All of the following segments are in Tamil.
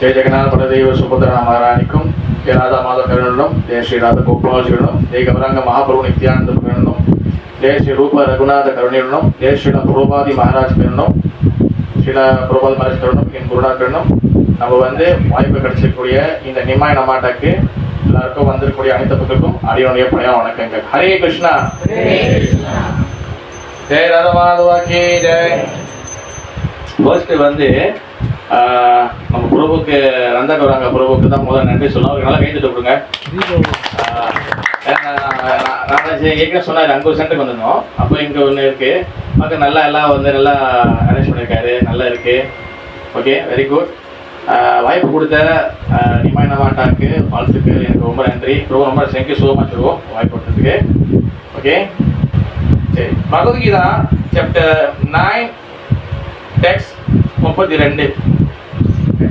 जय जगन्नाथ बलदेव सुभद्रा महारानिकुम जय राधा माधव करणम जय श्री राधा गोपाल करणम जय गौरांग महाप्रभु नित्यानंद करणम जय श्री रूप रघुनाथ करुणम जय श्री प्रभुपादी महाराज करणम श्री प्रभुपादी महाराज करणम என் குருடா கரணம். நம்ம வாய்ப்பு கிடைச்சிருக்கூடிய இந்த நிமாய் நமாட்டாக்கு எல்லாருக்கும் வந்திருக்கக்கூடிய அனைத்து மக்களுக்கும் அடியோடைய பழைய வணக்கங்கள். ஹரே கிருஷ்ணா. ஜெய் ராதா மாதவா கி ஜெய். ஃபர்ஸ்ட் நம்ம பிரபுக்கு ரந்தா கௌராங்க பிரபுக்கு தான் முதல்ல நன்றி சொல்லணும். அவருக்கு நல்லா கைந்துட்டு கொடுங்க. நான் ஏற்கனவே சொன்னார் அங்கே ஒரு சென்டருக்கு வந்திருந்தோம். அப்போ இங்கே ஒன்று இருக்குது பார்க்க நல்லா எல்லாம் நல்லா அரேஞ்ச் பண்ணியிருக்காரு, நல்லா இருக்குது. Okay, very good. வாய்ப்பு கொடுத்த நிமாய் நமாட்டாக்கு வாழ்த்துக்கு எனக்கு ரொம்ப நன்றி. ரொம்ப தேங்க்யூ ஸோ மச் ப்ரோ வாய்ப்பு கொடுத்ததுக்கு. ஓகே, சரி. Bhagavad Gita chapter 9 text 32.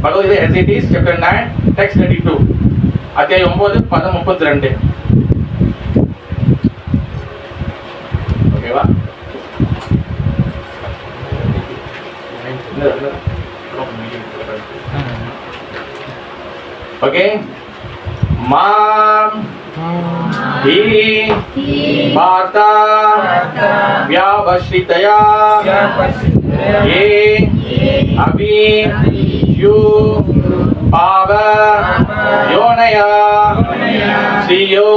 Bhagavad Gita as it is chapter 9 text 32. அத்தியாயம் 9 பதம் 32. ஓகேவா? ஓகே. மாம் ஹி வார்த்தா வியாவஸ்ரிதயா ये अभी यू पाव योनया श्रियो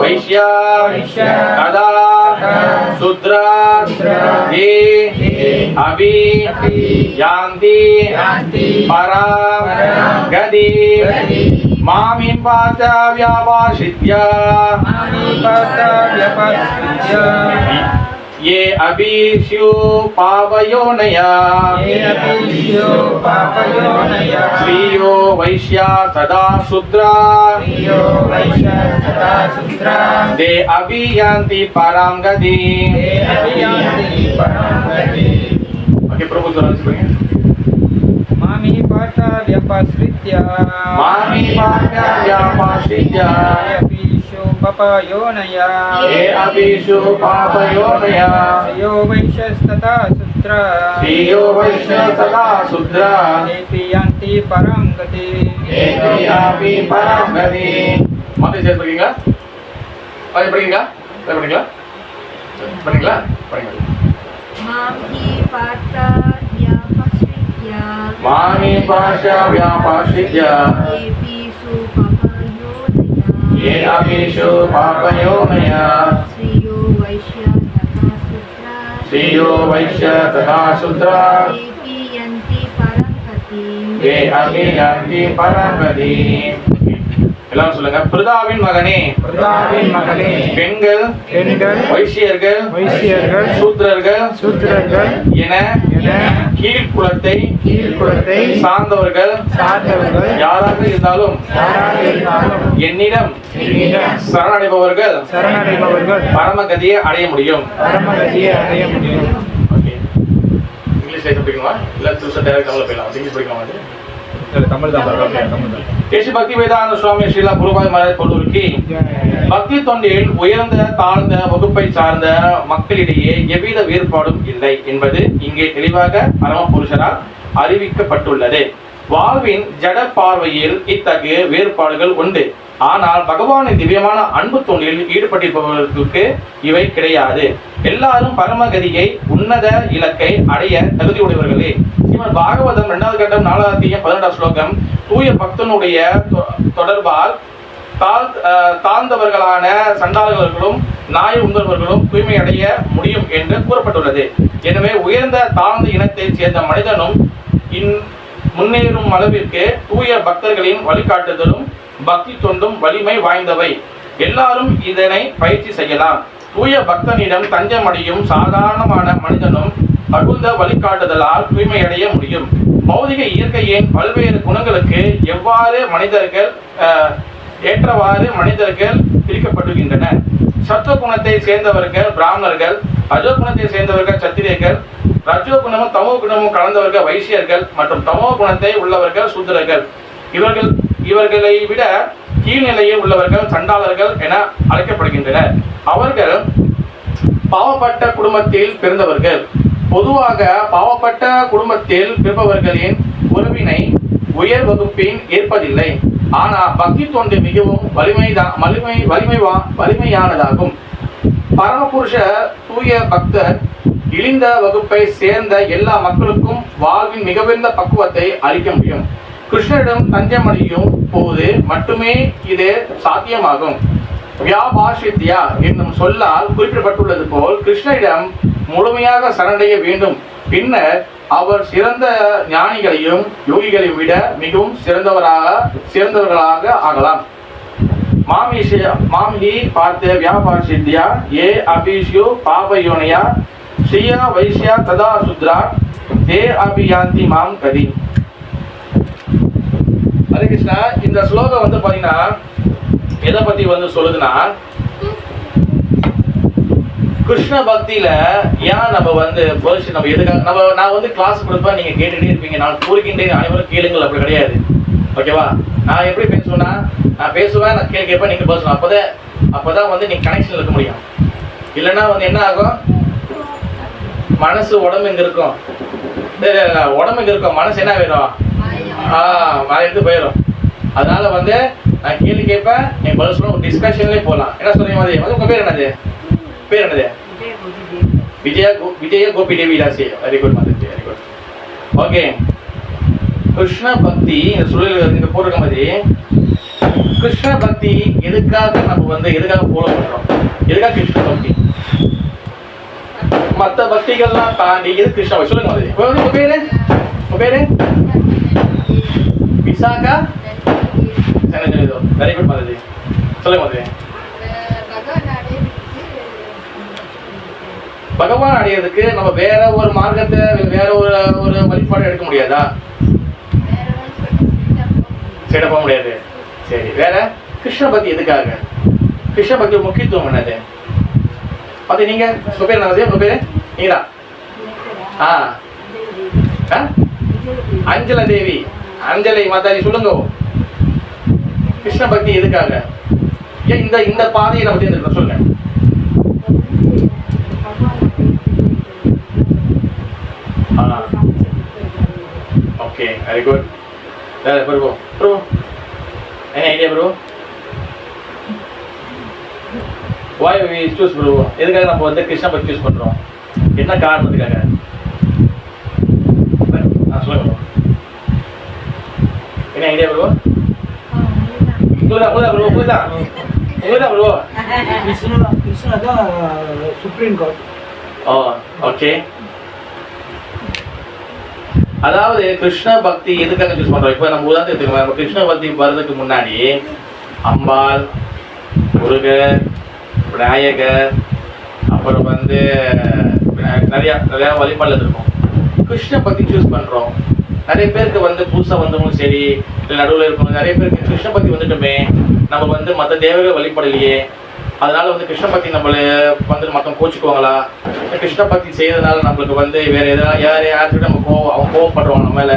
वैश्या तदा शूद्रा ये अभी यान्ति परां गति मामिं पार्थ व्यापाश्रित्य ये अभिषु पापयोनया श्रियो वैश्या तदा शूद्रा ते अभियान्ति परां गति. ओके, प्रभु मामी पार्थ व्यापाश्रित्य पापयोनया ये अभिषु पापयोनया श्रियो वैश्यस्तथा शूद्रा तेऽपि यान्ति परां गति. மத்த சேர்த்து படிக்கீங்களா? படிக்கீங்களா? படிக்கீங்களா? படிங்க. मामी पार्थ व्यापाश्रित्य ये अभिषु पापयोनया श्रियो वैश्य तथा शूद्रा ये अभियान्ति परां गति. எல்லாரும் சொல்லுங்க. பிரதாவின் மகனே பெண்கள் வைசியர்கள் சூத்திரர்கள் என கீழ்குலத்தை சார்ந்தவர்கள் யாராக இருந்தாலும் என்னிடம் சரணடைபவர்கள் பரமகதியை அடைய முடியும். இங்கிலீஷ் படிக்கணுமா இல்ல டைரக்ட் தமிழ்ல போயிடலாம்? இங்கிலீஷ் படிக்கலாமா? பக்தி வேதாந்த சுவாமி ஸ்ரீலா குருபாய் மகாராஜ் பொருளுக்கு பக்தி தொண்டில் உயர்ந்த தாழ்ந்த வகுப்பை சார்ந்த மக்களிடையே எவ்வித வேறுபாடும் இல்லை என்பது இங்கே தெளிவாக பரம புருஷரால் அறிவிக்கப்பட்டுள்ளது. வாழ்வின் ஜட பார்வையில் இத்தகைய வேறுபாடுகள் உண்டு. ஆனால் பகவானின் திவ்யமான அன்பு தொண்டில் ஈடுபட்டிருப்பவர்களுக்கு இவை கிடையாது. எல்லாரும் பரமகதியை உன்னத இலக்கை அடைய தகுதியுடையவர்களே. ஸ்ரீமத் பாகவதம் 2வது கட்டம் 4வது அத்தியாயம் 18வது ஸ்லோகம் தூய பக்தனுடைய தொடர்பால் தாழ்ந்தவர்களான சண்டாளர்களும் நாய் உண்பவர்களும் தூய்மை அடைய முடியும் என்று கூறப்பட்டுள்ளது. எனவே உயர்ந்த தாழ்ந்த இனத்தை சேர்ந்த மனிதனும் முன்னேறும் அளவிற்கு தூய பக்தர்களின் வழிகாட்டுதலும் பக்தி தொண்டும் வலிமை வாய்ந்தவை. எல்லாரும் இதனை பயிற்சி செய்யலாம். தூய பக்தனிடம் தஞ்சமடையும் சாதாரணமான மனிதனும் தகுந்த வழிகாட்டுதலால் தூய்மை அடைய முடியும். பௌதிக இயற்கையின் பல்வேறு குணங்களுக்கு ஏற்றவாறு மனிதர்கள் பிரிக்கப்படுகின்றனர். சத்துவ குணத்தை சேர்ந்தவர்கள் பிராமணர்கள், ரஜோ குணத்தை சேர்ந்தவர்கள் சத்திரியர்கள், ரஜோ குணமும் தமோ குணமும் கலந்தவர்கள் வைசியர்கள் மற்றும் தமோ குணத்தை உள்ளவர்கள் சூத்திரர்கள். இவர்களை விட கீழ்நிலையில் உள்ளவர்கள் சண்டாளர்கள் என அழைக்கப்படுகின்றனர். அவர்கள் பாவப்பட்ட குடும்பத்தில் பிறந்தவர்கள். பொதுவாக பாவப்பட்ட குடும்பத்தில் பிறப்பவர்களின் உறவினை உயர் வகுப்பின் ஏற்பதில்லை. ஆனால் பக்தி தொண்டு மிகவும் வலிமையானதாகும். பரமபுருஷ தூய பக்தர் இழிந்த வகுப்பை சேர்ந்த எல்லா மக்களுக்கும் வாழ்வின் மிகவுயர்ந்த பக்குவத்தை அளிக்க முடியும். கிருஷ்ணரிடம் தஞ்சமடையும் போது மட்டுமே இது சாத்தியமாகும். வியாபாஷித்யா என்னும் சொல்லால் குறிப்பிடப்பட்டுள்ளது போல் கிருஷ்ணரிடம் முழுமையாக சரணடைய வேண்டும். பின்னர் அவர் சிறந்த ஞானிகளையும் யோகிகளையும் விட மிகவும் சிறந்தவர்களாக ஆகலாம். மாமி பார்த்த வியாபாஷித்யா ஏ அபிஷ்யு பாபயோனயா ஸ்ரீயா வைஷ்யா ததா சுத்ரா தே அபியாந்தி மாம் கதி. ஹரே கிருஷ்ணா. இந்த ஸ்லோகம் வந்து பாத்தீங்கன்னா எதை பத்தி வந்து சொல்லுதுன்னா, கிருஷ்ண பக்தியில ஏன் நம்ம வந்து நம்ம எதுக்காக நான் வந்து கிளாஸ் கொடுப்பேன், நீங்க கேட்டுட்டே இருப்பீங்க, நான் கூறுகின்றேன் அனைவரும் கேளுங்கள், அப்படி கிடையாது. ஓகேவா? நான் எப்படி பேசுவேன்னா, நான் பேசுவேன், நான் கேட்பேன், நீங்க பேசணும். அப்பதான் வந்து நீங்க கனெக்ஷன் இருக்க முடியும். இல்லைன்னா வந்து என்ன ஆகும், மனசு உடம்பு இங்க இருக்கும், உடம்பு இங்க இருக்கும், மனசு என்ன ஆயிடும், எடுத்து போயிடும். அதனால வந்து நான் கேள்வி கேட்பேன், நீ பதில் சொல்லணும், டிஸ்கஷன்லேயே போகலாம். என்ன சொல்றீங்க மாதிரி உங்க பேர் என்னது? பேர் என்னது? விஜய கோபி தேவி ராசி. வெரி குட் மாதிரி, வெரி குட். ஓகே. கிருஷ்ண பக்தி இந்த சூழல் இங்க போடுற மாதிரி, கிருஷ்ண பக்தி எதுக்காக நம்ம வந்து எதுக்காக ஃபாலோ பண்றோம், எதுக்காக கிருஷ்ண பக்தி? மற்ற பக்திகள்லாம் தாண்டி எது கிருஷ்ண பக்தி? சொல்லுங்க மாதிரி. உங்க பேரு? உங்க பேரு? விசாகா. வெரி குட் மாதிரி. சொல்லுங்க மாதிரி. பகவான் அடையிறதுக்கு நம்ம வேற ஒரு மார்க்கத்தை வேற ஒரு வழிபாடு எடுக்க முடியாதா? சரி, போக முடியாது. சரி, வேற கிருஷ்ண பக்தி எதுக்காக? கிருஷ்ண பக்தி முக்கியத்துவம் என்னது? அது நீங்க உங்க பேர் என்னது? உங்க பேரு நீங்களா? அஞ்சலா தேவி. அஞ்சலி மாதாஜி சொல்லுங்க, கிருஷ்ண பக்தி எதுக்காக? ஏன் இந்த பாதையை நம்ம தேர்ந்தெடுக்க சொல்லுங்க. Okay, very good. Prabhu Prabhu என்ன idea Prabhu? why we choose Prabhu? எதுக்காக நம்ம வந்து கிருஷ்ண பக்தி சூஸ் பண்றோம்? என்ன காரணத்துக்காக? சொல்லுங்க. என்ன idea Prabhu? Supreme court. Okay. அதாவது கிருஷ்ண பக்தி எதுக்காக சூஸ் பண்றோம்? இப்ப நம்ம உதாரணத்துக்கு நம்ம கிருஷ்ண பக்தி வர்றதுக்கு முன்னாடி அம்பாள், முருகர், விநாயகர், அப்புறம் வந்து நிறைய வழிபாடுகள் இருக்கும். கிருஷ்ண பக்தி சூஸ் பண்றோம். நிறைய பேருக்கு வந்து புதுசா வந்தவங்களும் சரி, இல்லை நடுவில் இருக்கணும், நிறைய பேருக்கு கிருஷ்ண பக்தி வந்துட்டோமே, நம்ம வந்து மற்ற தேவர்கள் வழிபடலையே, அதனால வந்து கிருஷ்ண பக்தி நம்மள வந்து மற்றவங்க கோச்சுக்குவாங்களா, கிருஷ்ண பக்தி செய்யறதுனால நம்மளுக்கு வந்து வேற எதாவது யார்கிட்ட நம்ம அவங்க கோவப்படுறோம் நம்ம மேல,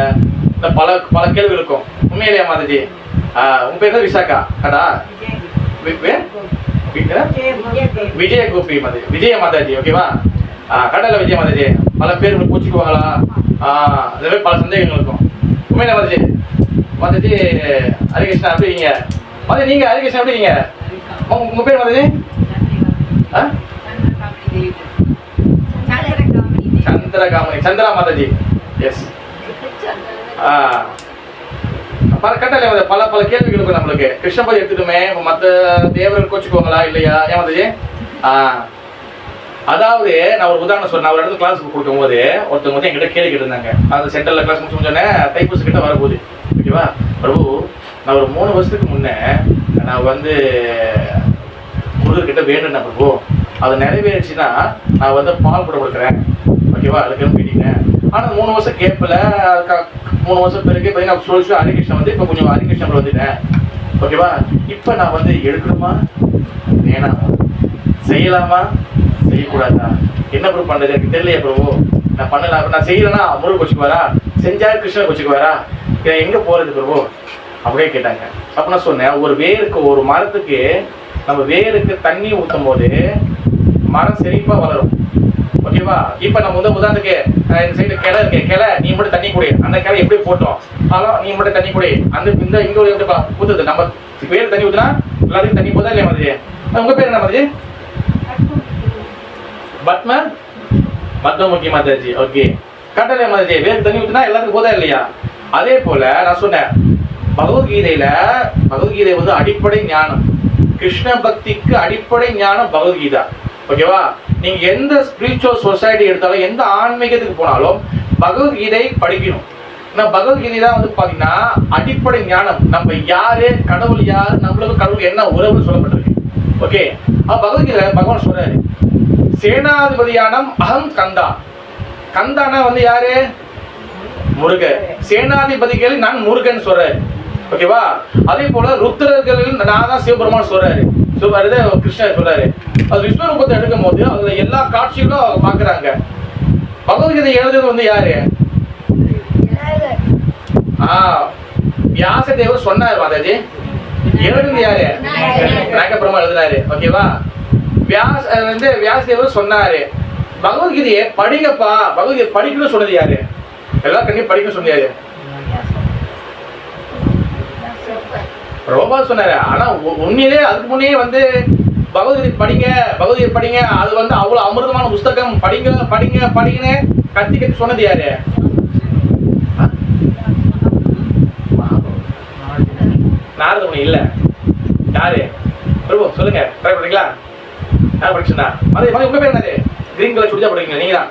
இந்த பல கேள்வி இருக்கும். உண்மையிலேயே மாதாஜி? உங்க பேர் தான் விசாகா கடா? விஜய கோபி மாதாஜி. விஜய மாதாஜி. ஓகேவா? கடல விஜய மாதாஜி. பல பேர் பூச்சிக்குவாங்களா, அந்த மாதிரி பல சந்தேகங்கள் இருக்கும். உண்மையில மாதாஜி? மாதாஜி ஹரிகிருஷ்ணா அப்படிங்க மாதாஜி. நீங்க ஹரிகிருஷ்ணா எப்படிங்க? உங்க பேர் மாதாஜி? சந்திரகாமணி. சந்திரா மாதாஜி. எஸ். கட்டளை பல கேள்விகள் இருக்கும் நம்மளுக்கு. கிருஷ்ண பக்தி எடுத்துட்டுமே மற்ற தேவர்கள் கோச்சுக்குவாங்களா இல்லையா? ஏன் மாதாஜி? அதாவது நான் ஒரு உதாரணம் சொன்னேன். ஒரு இடத்துல கிளாஸ் கொடுக்கும் போது ஒருத்தவங்க வந்து என்கிட்ட கேள்வி கேட்டிருந்தாங்க. அந்த சென்டர்ல கிளாஸ் முடிச்சோன்னே தைப்பூச கிட்ட வரப்போகுது. ஓகேவா பிரபு, நான் ஒரு 3 வருஷத்துக்கு முன்னே நான் வந்து முருகர்கிட்ட வேண்டுனேன் பிரபு, அது நிறைவேறிச்சுன்னா நான் வந்து பால் கூட கொடுக்குறேன். ஓகேவா? அதுக்கு போயிட்டீங்க. ஆனால் 3 வருஷம் கேட்பல. 3 வருஷம் பிறகு பார்த்தீங்கன்னா சொல்லிச்சு ஹரிகிருஷ்ணன் வந்து இப்போ கொஞ்சம் ஹரிகிருஷ்ணன் வந்துட்டேன். ஓகேவா? இப்போ நான் வந்து எடுக்கணுமா வேணாமா, செய்யலாமா செய்யக்கூடாதா, என்ன ப்ரூவ் பண்ணுறது எனக்கு தெரியலையே பிரபு, நான் பண்ணலாம். நான் செய்யலைன்னா முருகன் வச்சுக்குவாரா, செஞ்சா கிருஷ்ணன் வச்சுக்குவாரா, எங்கே போகிறது பிரபு அப்படியே கேட்டாங்க. அப்போ நான் சொன்னேன், ஒரு வேருக்கு ஒரு மரத்துக்கு நம்ம வேருக்கு தண்ணி ஊற்றும் போது மரம் செழிப்பாக வளரும். ஓகேவா? இப்ப நம்ம வந்து உதாரணத்துக்கு இந்த சைடு கிளை இருக்கு, கிளை நீ மட்டும் தண்ணி குடி, அந்த கிளை எப்படி போட்டோம், அதான் நீ மட்டும் தண்ணி குடி, அந்த இந்த இங்க ஒரு ஊத்துது, நம்ம பேர் தண்ணி ஊத்துனா எல்லாத்துக்கும் தண்ணி போதா இல்லையா மதிஜி? உங்க பேர் என்ன மதிஜி? பத்மமுகி மாதாஜி. ஓகே, கட்டளை மாதாஜி, வேறு தண்ணி ஊத்துனா எல்லாத்துக்கும் போதா இல்லையா? அதே போல நான் சொன்னேன், பகவத்கீதை வந்து அடிப்படை ஞானம், கிருஷ்ண பக்திக்கு அடிப்படை ஞானம் பகவத்கீதா. ஓகேவா? நீங்க எந்த ஸ்பிரிச்சுவல் சொசைட்டி எடுத்தாலும், எந்த ஆன்மீகத்துக்கு போனாலும் பகவத்கீதை படிக்கணும். பகவத்கீதை தான் வந்து பாத்தீங்கன்னா அடிப்படை ஞானம். நம்ம யாரு, கடவுள் யாரு, நம்மளுக்கு கடவுள் என்ன உறவு சொல்லப்பட்டிருக்கு. ஓகே, பகவத்கீதை பகவான் சொல்றாரு, சேனாதிபதியானம் அகம் கந்தா. கந்தானா வந்து யாரு? முருகன். சேனாதிபதிகள் நான் முருகன் சொல்றாரு. ஓகேவா? அதே போல ருத்ரர்களில் நான் தான் சிவபெருமான் சொல்றாரு. கிருஷ்ணர் சொல்றாரு. அது விஸ்வரூபத்தை எடுக்கும் போது அதுல எல்லா காட்சிகளும் அவங்க பாக்குறாங்க. பகவத்கீதை எழுதுறது வந்து யாரு? வியாசதேவர் சொன்னாரு மாதாஜி. எழுதுறது யாரு? நாகபிரமா எழுதுனாரு. ஓகேவா? வியாசதேவர் சொன்னாரு, பகவத்கீதையை படிங்கப்பா, பகவத்கீதை படிக்கணும்னு சொன்னது யாரு? எல்லாம் கண்டிப்பா படிக்கணும்னு சொன்னாரு. ரொம்ப சொன்னாரு. ஆனா உண்மையிலே அதுக்கு முன்னே வந்து பகவத்கீதை படிங்க, அது வந்து அவ்வளவு அமிர்தமான புஸ்தகம், படிங்கன்னு கத்தி சொன்னது யாரு? நாரத முனி இல்ல, யாரு? பிரபு சொல்லுங்க, ட்ரை பண்றீங்களா? யார் படிச்சுனா? உங்க பேர் என்னது? கிரீன் கலர் சுடிதா போடுறீங்க நீங்க தான்.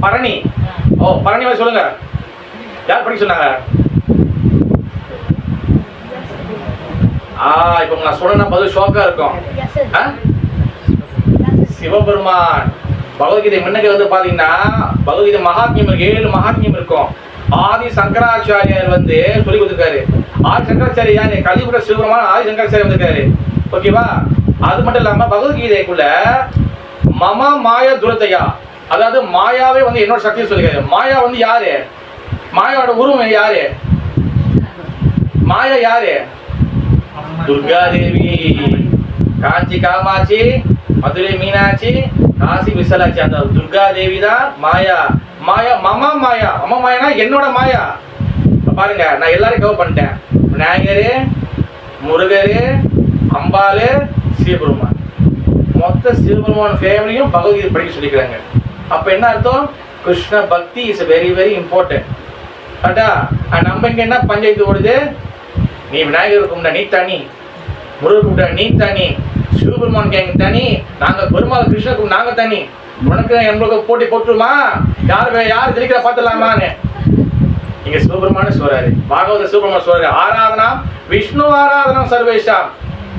பரணி. ஓ, பரணி மாதிரி சொல்லுங்க, யார் படிக்க சொன்னாங்க? இப்ப நான் சொன்னா பதில் ஷோக்கா இருக்கும். சிவபெருமான். பகவத்கீதை முன்னக்கு வந்து பாத்தீங்கன்னா பகவத்கீதை மகாத்மியம் இருக்கு, 7 மகாத்மியம் இருக்கும். ஆதி சங்கராச்சாரியார் வந்து சொல்லி கொடுத்திருக்காரு. ஆதி சங்கராச்சாரிய யாரு? கலிபுர சிவபெருமான் ஆதி சங்கராச்சாரியார் வந்திருக்காரு. ஓகேவா? அது மட்டும் இல்லாம பகவத்கீதைக்குள்ள மம மாய துரத்தையா, அதாவது மாயாவே வந்து என்னோட சக்தியை சொல்லிருக்காரு. மாயா வந்து யாரு? மாயாவோட உருவம் யாரு? மாயா யாரு? துர்கா தேவி. காஞ்சி காமாட்சி, மதுரை மீனாட்சி, காசி விசாலாட்சி, அந்த துர்கா தேவி தான் மாயா. மம மாயானா என்னோட மாயா. பாருங்க, நான் எல்லாரையும் கவர் பண்ணிட்டேன். விநாயகரு, முருகரு, அம்பாலு, சிவபெருமான். மொத்த சிவபெருமான் ஃபேமிலியும் பகவத்கீதை படிக்க சொல்லிக்கிறாங்க. அப்ப என்ன அர்த்தம்? கிருஷ்ண பக்தி இஸ் வெரி வெரி இம்பார்ட்டன்ட். கரெக்டா? நம்ம இங்க என்ன பஞ்சாயத்து ஓடுது? நீ விநாயகர் கும்பிட நீ தனி, முருகர் கும்பிட நீ தனி, சிவபெருமான் கேங்க தனி, நாங்க பெருமாள் கிருஷ்ணர் கும்பிட நாங்க தனி, உனக்கு நம்மளுக்கு போட்டி போட்டுருமா, யார் ஜெயிக்கிற பாத்துலாமான்னு இங்க சிவபெருமான் சொல்றாரு. பாகவத சிவபெருமான் சொல்றாரு, ஆராதனா விஷ்ணு ஆராதனம் சர்வேஷாம்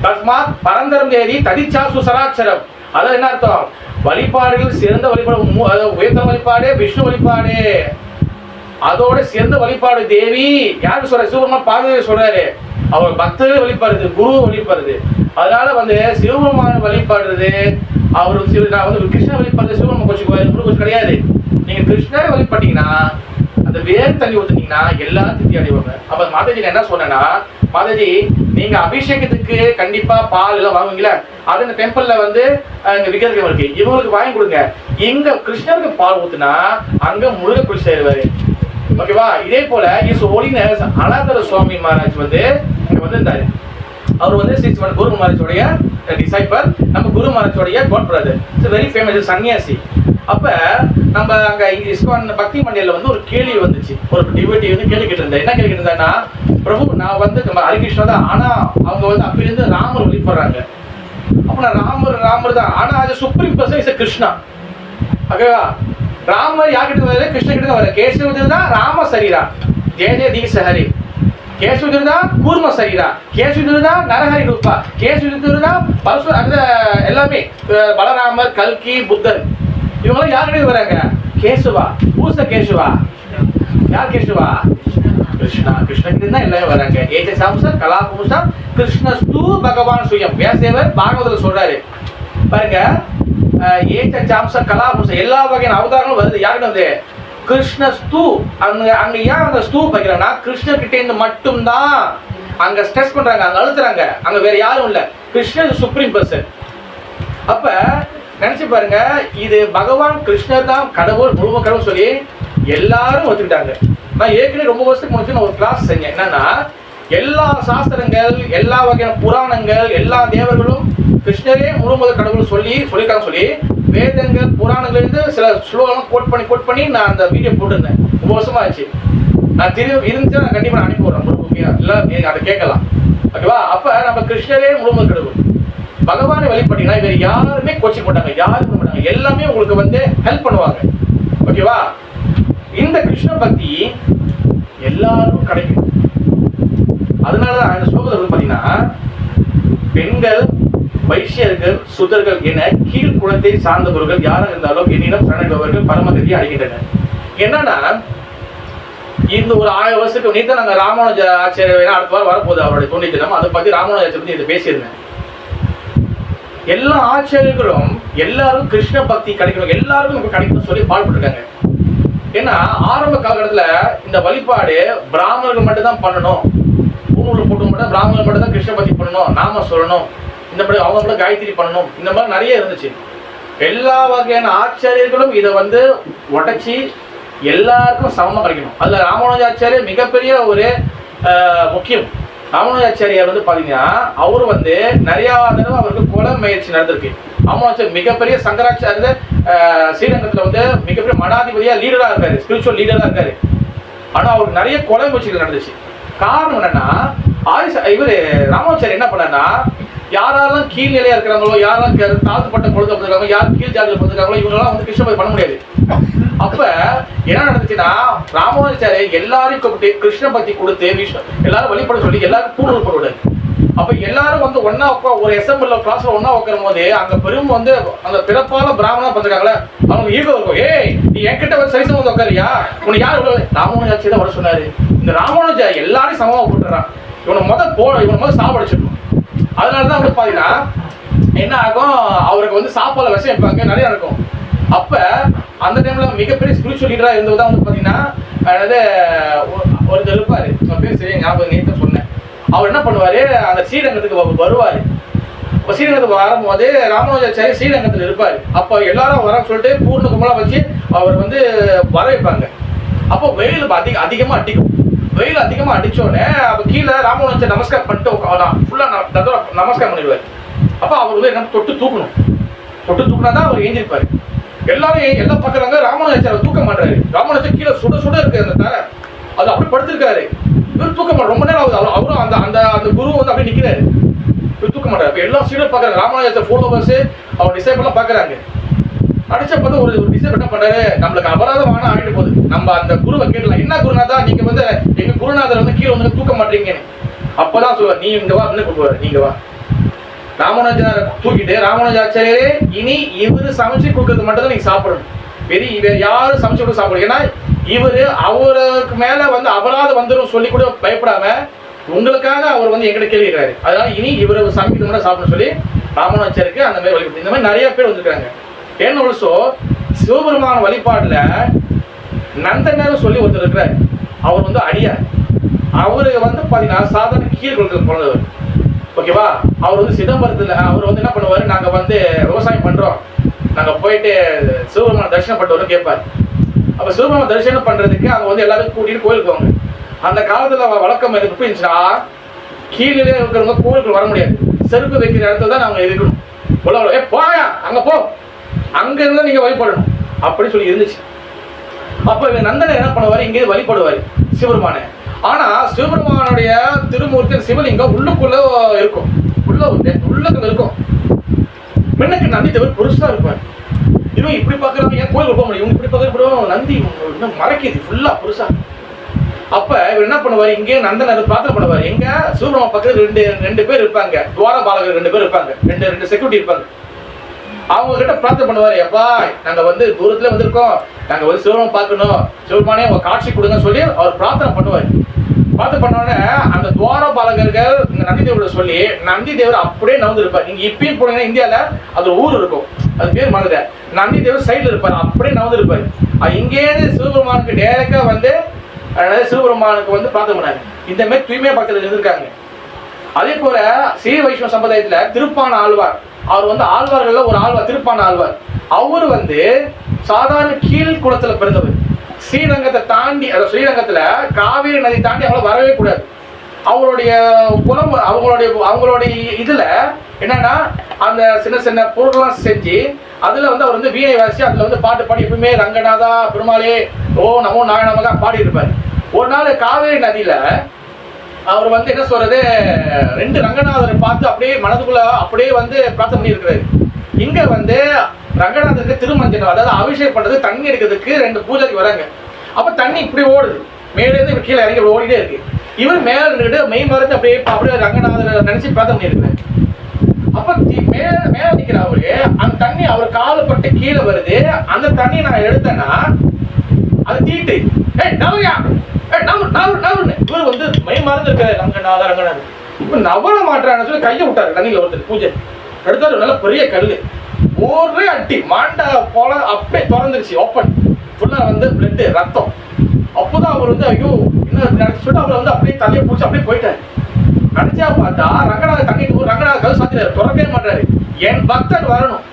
தஸ்மாத் பரந்தரம் தேதி ததிச்சாசு சராட்சரம். அதாவது என்ன அர்த்தம்? வழிபாடுகள் சிறந்த வழிபாடு, உயர்ந்த வழிபாடு விஷ்ணு வழிபாடு, அதோட சிறந்த வழிபாடு தேவி யாருக்கு சொல்ற? சிவபெருமான் பார்வதி சொல்றாரு. அவர் பக்தர்கள் வழிபாடுறது, குரு வழிபாடுறது. அதனால வந்து சிவபெருமான வழிபாடுறது, அவர் வந்து கிருஷ்ண வழிபாடு சிவபெருமான் கோச்சு கிடையாது. நீங்க கிருஷ்ணரை வழிபட்டீங்கன்னா அந்த வேறு தண்ணி ஊத்துனீங்கன்னா எல்லாரும் திருப்தி அடைவாங்க. அப்ப மாதாஜி என்ன சொன்னா, மாதாஜி நீங்க அபிஷேகத்துக்கு கண்டிப்பா பால் எல்லாம் வாங்குவீங்களா, அது இந்த டெம்பிள்ல வந்து விக்கிரகம் இருக்கு, இவங்களுக்கு வாங்கி கொடுங்க. எங்க கிருஷ்ணருக்கு பால் ஊத்துனா அங்க முருக குளிச்சு சேருவாரு. ஓகேவா? இதே போல இஸ் ஹோலினஸ் அனாதர சுவாமி மகாராஜ் வந்து இங்க வந்திருந்தாரு. அவர் வந்து குரு மகாராஜோடைய டிசைபிள், நம்ம குரு மகாராஜோடைய god brother. It's very famous sannyasi. அப்ப நம்ம அங்க இஸ்கான் பக்தி மண்டியில வந்து ஒரு கேள்வி வந்துச்சு. ஒரு டிவோட்டி வந்து கேள்வி கேட்டிருந்தேன். என்ன கேள்வி கேட்டிருந்தேன்னா, பிரபு நான் வந்து நம்ம ஹரிகிருஷ்ணா தான், ஆனா அவங்க வந்து அப்பயிலிருந்து ராமர் வழிபடுறாங்க. அப்ப நான் ராமர் தான், ஆனா அது சுப்ரீம் பர்சன் இஸ் கிருஷ்ணா. ஓகேவா? ராமர் யார்கிட்ட வர? கிருஷ்ணன் கிட்ட வர. கேசவ ராம சரீரா, ஜெய ஜெய தீச ஹரி. கேசவ கூர்ம சரீரா, கேசவ நரஹரி ரூபா, கேசவ பரசு, அந்த எல்லாமே பலராமர், கல்கி, புத்தர், இவங்க யார்கிட்ட வராங்க? கேசவா. பூச கேசவா. யார் கேசவா? கிருஷ்ணா. கிருஷ்ணகிட்ட தான் எல்லாரும் வராங்க. ஏஜ சாம்ச கலாபூசா கிருஷ்ணஸ்து பகவான் சுயம். வியாசதேவர் பாகவதத்துல சொல்றாரு பாருங்க, ஏஜ சாம்ச கலாபூச எல்லா வகையான அவதாரங்களும் வருது. யாருன்னு வந்து கிருஷ்ணஸ்து. அங்க ஏன் அந்த ஸ்தூ வைக்கிறாங்கன்னா கிருஷ்ணர் கிட்ட இருந்து மட்டும்தான் அங்க ஸ்ட்ரெஸ் பண்றாங்க, அங்க அழுத்துறாங்க. அங்க வேற யாரும் இல்ல. கிருஷ்ணர் சுப்ரீம் பர்சன். அப்ப நினைச்சு பாருங்க, இது பகவான் கிருஷ்ணர் தான் கடவுள், முழும கடவுள் சொல்லி எல்லாரும் ஒத்துக்கிட்டாங்க. நான் ஏற்கனவே ரொம்ப வருஷத்துக்கு முன்னாடி நான் ஒரு கிளாஸ் செஞ்சேன். என்னன்னா, எல்லா சாஸ்திரங்கள், எல்லா வகையான புராணங்கள், எல்லா தேவர்களும் கிருஷ்ணரே முழுமுத கடவுள் சொல்லியிருக்காங்க சொல்லி வேதங்கள் புராணங்கள் இருந்து சில ஸ்லோகம்லாம் கோட் பண்ணி நான் அந்த வீடியோ போட்டிருந்தேன். ரொம்ப வருஷமா ஆச்சு. நான் திரும்பி இருந்துச்சு, நான் கண்டிப்பா நான் அனுப்பி விடுறேன். முழுமையா இல்லை நீங்க அதை கேட்கலாம். ஓகேவா? அப்ப நம்ம கிருஷ்ணரே முழுமுத கடவுள், பகவானை வழிபட்டீங்கன்னா இவர் யாருமே கோச்சிக்க மாட்டாங்க, யாரும் மாட்டாங்க, எல்லாமே உங்களுக்கு வந்து ஹெல்ப் பண்ணுவாங்க. ஓகேவா? இந்த கிருஷ்ண பக்தி எல்லாரும் கிடைக்கும். அதனாலதான் இந்த ஸ்லோகத்தில் பாத்தீங்கன்னா, பெண்கள், வைசியர்கள், சுதர்கள் என கீழ் குலத்தை சார்ந்தவர்கள் யாராக இருந்தாலும் என்னிடம் சரணடைபவர்கள் பரமகதியை அடைகின்றனர். என்னன்னா, இந்த ஒரு 1000 வருஷத்துக்கு நீதான் நாங்க ராமானுஜ ஆச்சாரியர் அடுத்த வாரம் வரப்போகுது அவருடைய 90 தினம். அதை பத்தி ராமானுஜ பத்தி இதை பேசியிருந்தேன். எல்லா ஆச்சாரியர்களும் எல்லாரும் கிருஷ்ண பக்தி கிடைக்கணும், எல்லாருக்கும் கிடைக்கணும்னு சொல்லி பாடுபட்டிருக்காங்க. ஏன்னா ஆரம்ப காலகட்டத்துல இந்த வழிபாடு பிராமணர்கள் மட்டும் தான் பண்ணணும், பூணூல் போட்டு மட்டும் பிராமணர்கள் மட்டும் தான் கிருஷ்ண பக்தி பண்ணணும், நாம சொல்லணும், இந்த மாதிரி அவங்க கூட காயத்ரி பண்ணணும், இந்த மாதிரி நிறைய இருந்துச்சு. எல்லா வகையான ஆச்சாரியர்களும் இதை வந்து உடைச்சி எல்லாருக்கும் சமமா கிடைக்கணும். அதுல ராமானுஜாச்சாரியர் மிகப்பெரிய ஒரு முக்கியம். ராமானுஜாச்சாரியார் வந்து பாத்தீங்கன்னா, அவரு வந்து நிறைய தடவை அவருக்கு கொலை முயற்சி நடந்திருக்கு. ராமானுஜாச்சாரியர் மிகப்பெரிய சங்கராச்சாரியர் ஸ்ரீரங்கத்துல வந்து மிகப்பெரிய மடாதிபதியா லீடரா இருக்காரு, ஸ்பிரிச்சுவல் லீடரா இருக்காரு. ஆனா அவருக்கு நிறைய கொலை முயற்சிகள் நடந்துச்சு. காரணம் என்னன்னா, இவரு ராமானுஜாச்சாரியர் என்ன பண்ணா, யாரெல்லாம் கீழ்நிலையா இருக்கிறாங்களோ, யாரெல்லாம் தாழ்த்தப்பட்ட பொழுது இருக்காங்களோ, யார் கீழ் ஜாதியில் இருக்காங்களோ, இவங்கெல்லாம் வந்து கிருஷ்ண பக்தி பண்ண முடியாது. அப்ப என்ன நடந்துச்சுன்னா, ராமானுஜாச்சாரியர் எல்லாரையும் கூப்பிட்டு கிருஷ்ண பக்தி கொடுத்து எல்லாரும் வழிபட சொல்லி எல்லாரும் பூணூல் போடுவாரு. அப்ப எல்லாரும் வந்து ஒன்னா ஒரு எஸ்எம்எல் கிளாஸ்ல ஒன்னா உட்காரும் போது அங்க பெரும் வந்து அந்த பிறப்பால பிராமணா பண்றாங்களே, அவங்க ஈகோ இருக்கும். ஏய், நீ என்கிட்ட வந்து சரிசம் வந்து உட்காரியா, உனக்கு யாரு ராமானுஜாச்சாரியர் வர சொன்னாரு. இந்த ராமானுஜா எல்லாரையும் சமமா போட்டுறான், இவனை முதல் சாவடிச்சிடணும். அதனாலதான் வந்து பாத்தீங்கன்னா என்ன ஆகும், அவருக்கு வந்து சாப்பாடு விஷயம் வைப்பாங்க, நிறைய இருக்கும். அப்ப அந்த டைம்ல மிகப்பெரிய ஸ்பிரிச்சுவல் லீடரா இருந்ததுதான் வந்து பாத்தீங்கன்னா, அதாவது ஒருத்தர் இருப்பாரு, பேர் சரியா ஞாபகம் நேற்று சொன்னேன். அவர் என்ன பண்ணுவாரு, அந்த ஸ்ரீரங்கத்துக்கு வருவாரு. அப்ப ஸ்ரீரங்கத்துக்கு வரும்போது ராமானுஜாச்சாரியர் ஸ்ரீரங்கத்துல இருப்பாரு. அப்ப எல்லாரும் வர சொல்லிட்டு பூர்ண கும்பலா வச்சு அவர் வந்து வர வைப்பாங்க. அப்போ வெயில் அதிகமா அடிக்கும். வெயில் அதிகமா அடிச்சோடனே அப்ப கீழே ராமானுஜாச்சாரியர் நமஸ்காரம் பண்ணிட்டு ஃபுல்லா நமஸ்காரம் பண்ணிடுவாரு. அப்ப அவர் வந்து என்ன தொட்டு தூக்குனாதான் அவர் ஏஞ்சிருப்பாரு. எல்லாரும் எல்லாம் பாக்குறாங்க, ராமானுஜாச்சாரியர் தூக்க மாட்டாரு. ராமானுஜாச்சாரியர் கீழே சுட இருக்கு அந்த தர, அது அப்படி படுத்திருக்காரு. இவர் தூக்க மாட்டார். ரொம்ப நேரம் ஆகுது. அவரும் அந்த குரு வந்து அப்படியே நிக்கிறாரு, இவர் தூக்க மாட்டாரு. அப்ப எல்லாம் சீடர் பாக்குறாங்க, ராமானுஜாச்சாரியர் ஃபாலோவர்ஸ் அவர் டிசைபிள் எல்லாம் பாக்குறாங்க. அடிச்ச பார்த்து ஒரு டிசைபிள் என்ன பண்றாரு, நம்மளுக்கு அபராதமான ஆயிட்டு போகுது, நம்ம அந்த குருவை கேட்கலாம், என்ன குருநாதா நீங்க வந்து எங்க குருநாதர் வந்து கீழே வந்து தூக்க மாட்டீங்கன்னு. அப்பதான் சொல்லுவார், நீ இங்க வா, என்ன கூப்பிடுவாரு, நீங்க வா. ராமானுஜாச்சாரியர் தூக்கிட்டு, ராமானுஜாச்சாரியரே இனி இவரு சமைச்சு கொடுக்கறது மட்டும் தான் நீங்க சாப்பிடணும், வேற யாரும் சமைச்சு கொடுக்க சாப்பிடுங்க. ஏன்னா இவரு அவருக்கு மேல வந்து அபராதம் வந்துடும் சொல்லி கூட பயப்படாம உங்களுக்காக அவர் வந்து எங்கிட்ட கேள்வி கேட்கிறாரு. அதனால இனி இவரு சமைக்கிறது மட்டும் சாப்பிடணும்னு சொல்லி ராமானுஜாச்சாரியருக்கு அந்த மாதிரி வழிபட்டு இந்த மாதிரி நிறைய பேர் வந்திருக்காங்க. ஏன்னு ஆல்சோ சிவபெருமான வழிபாடுல நந்தனர் சொல்லி ஒருத்தர் இருக்கிறார். அவர் வந்து அடியார். அவரு வந்து பாத்தீங்கன்னா சாதாரண கீழ் குலத்துல பிறந்தவர். ஓகேவா? அவர் வந்து சிதம்பரத்துல அவர் வந்து என்ன பண்ணுவாரு, நாங்க வந்து விவசாயம் பண்றோம், நாங்க போயிட்டு சிவபெருமான தரிசனம் பண்ணிட்டு வரோம் கேட்பாரு. அப்ப சிவபெருமான தரிசனம் பண்றதுக்கு அவங்க வந்து எல்லாரும் கூட்டிட்டு கோயிலுக்கு போவாங்க. அந்த காலத்துல வழக்கம் எப்படி இருந்துச்சுன்னா, கீழே இருக்கிறவங்க கோயிலுக்கு வர முடியாது, செருப்பு வைக்கிற இடத்துல தான் நாங்க இருக்கணும். போயா அங்க போ, அங்க இருந்தா நீங்க வழிபடணும் அப்படி சொல்லி இருந்துச்சு. அப்ப நந்தனர் என்ன பண்ணுவாரு, இங்கே வழிபடுவாரு சிவபெருமான. ஆனா சிவபெருமானுடைய திருமூர்த்தி சிவலிங்கம் உள்ளுக்குள்ள இருக்கும், உள்ளுக்குள்ள இருக்கும். முன்னுக்கு நந்தி தேவர் பெருசா இருப்பார். இவன் இப்படி பாக்குறாங்க, ஏன் கோயிலுக்கு போக முடியும், இப்படி பாக்குற நந்தி மறைக்குது ஃபுல்லா பெருசா. அப்ப இவர் என்ன பண்ணுவாரு, இங்கே நந்தனர் பிரார்த்தனை பண்ணுவாரு. எங்க சிவபெருமா பக்கத்துல ரெண்டு பேர் இருப்பாங்க, துவார பாலகர் 2 பேர் இருப்பாங்க, ரெண்டு செக்யூரிட்டி இருப்பாங்க. அவங்க கிட்ட பிரார்த்தனை பண்ணுவாரு, எப்பா நாங்க வந்து தூரத்துல வந்திருக்கோம், நாங்க வந்து சிவபெருமான் பார்க்கணும், சிவபெருமானே உங்க காட்சி கொடுங்க சொல்லி அவர் பிரார்த்தனை பண்ணுவாரு. பிரார்த்தனை பண்ணோடனே அந்த துவார பாலகர்கள் இந்த நந்தி தேவரை சொல்லி நந்தி தேவர் அப்படியே நவந்து இருப்பார். நீங்க இப்பயும் போனீங்கன்னா இந்தியால அது ஒரு ஊர் இருக்கும், அது பேர் மறந்துட்ட, நந்தி தேவர் சைட்ல இருப்பாரு, அப்படியே நவந்து இருப்பாரு. இங்கேருந்து சிவபெருமானுக்கு டேரக்டா வந்து சிவபெருமானுக்கு வந்து பிரார்த்தனை பண்ணாரு. இந்த மாதிரி தூய்மையா பக்கத்துல இருந்திருக்காங்க. அதே போல ஸ்ரீ வைஷ்ணவ சம்பிரதாயத்துல திருப்பான ஆழ்வார், அவர் வந்து ஆழ்வார்கள்ல ஒரு ஆழ்வார், திருப்பான ஆழ்வார். அவரு வந்து சாதாரண கீழ் குளத்துல பிறந்தவர். ஸ்ரீரங்கத்தை தாண்டி, அதாவது ஸ்ரீரங்கத்துல காவேரி நதி தாண்டி அவங்கள வரவே கூடாது. அவங்களுடைய குலம், அவங்களுடைய இதுல என்னன்னா அந்த சின்ன சின்ன பொருள்லாம் செஞ்சு அதுல வந்து அவர் வந்து வீணை வாசி அதுல வந்து பாட்டு பாடி எப்பவுமே ரங்கநாதா பெருமாளே ஓ நமோ நாராயணமாக பாடி இருப்பார். ஒரு நாள் காவேரி நதியில அவர் வந்து என்ன சொல்றது, 2 ரங்கநாதரை பார்த்து அப்படியே மனதுக்குள்ள அப்படியே வந்து பிரார்த்தனை பண்ணி இருக்கிறாரு. இங்க வந்து ரங்கநாதருக்கு திருமஞ்சனம், அதாவது அபிஷேகம் பண்றது, தண்ணி எடுக்கிறதுக்கு 2 பூஜைக்கு வராங்க. அப்ப தண்ணி இப்படி ஓடுது, மேல இருந்து கீழே இறங்கி ஓடிட்டே இருக்கு. இவர் மேல இருந்துட்டு மெய் மறந்து அப்படியே அப்படியே ரங்கநாதரை நினைச்சு பிரார்த்தனை பண்ணி இருக்கிறாரு. அப்ப மேல நிக்கிற அவரு, அந்த தண்ணி அவர் காலு பட்டு கீழே வருது. அந்த தண்ணி நான் எடுத்தேன்னா அது தீட்டு, இவர் வந்து மை மறந்து இருக்காரு ரங்கநாதர். இப்ப நவர மாட்டான்னு சொல்லி கையை விட்டாரு தண்ணியில ஒருத்தர் பூஜை எடுத்தாரு. நல்ல பெரிய கல்லு ஒரே அட்டி மாண்டா போல அப்படியே திறந்துருச்சு, ஓப்பன் ஃபுல்லா வந்து பிளட் ரத்தம். அப்போதான் அவர் வந்து ஐயோ என்ன நினைச்சு சொல்லிட்டு அவர் வந்து அப்படியே தலையை பிடிச்சி அப்படியே போயிட்டாரு. கடைசியா பார்த்தா ரங்கநாதர் தண்ணிக்கு ரங்கநாதர் கதை சாத்தினாரு, திறக்கவே மாட்டாரு. என் பக்தன் வரணும்,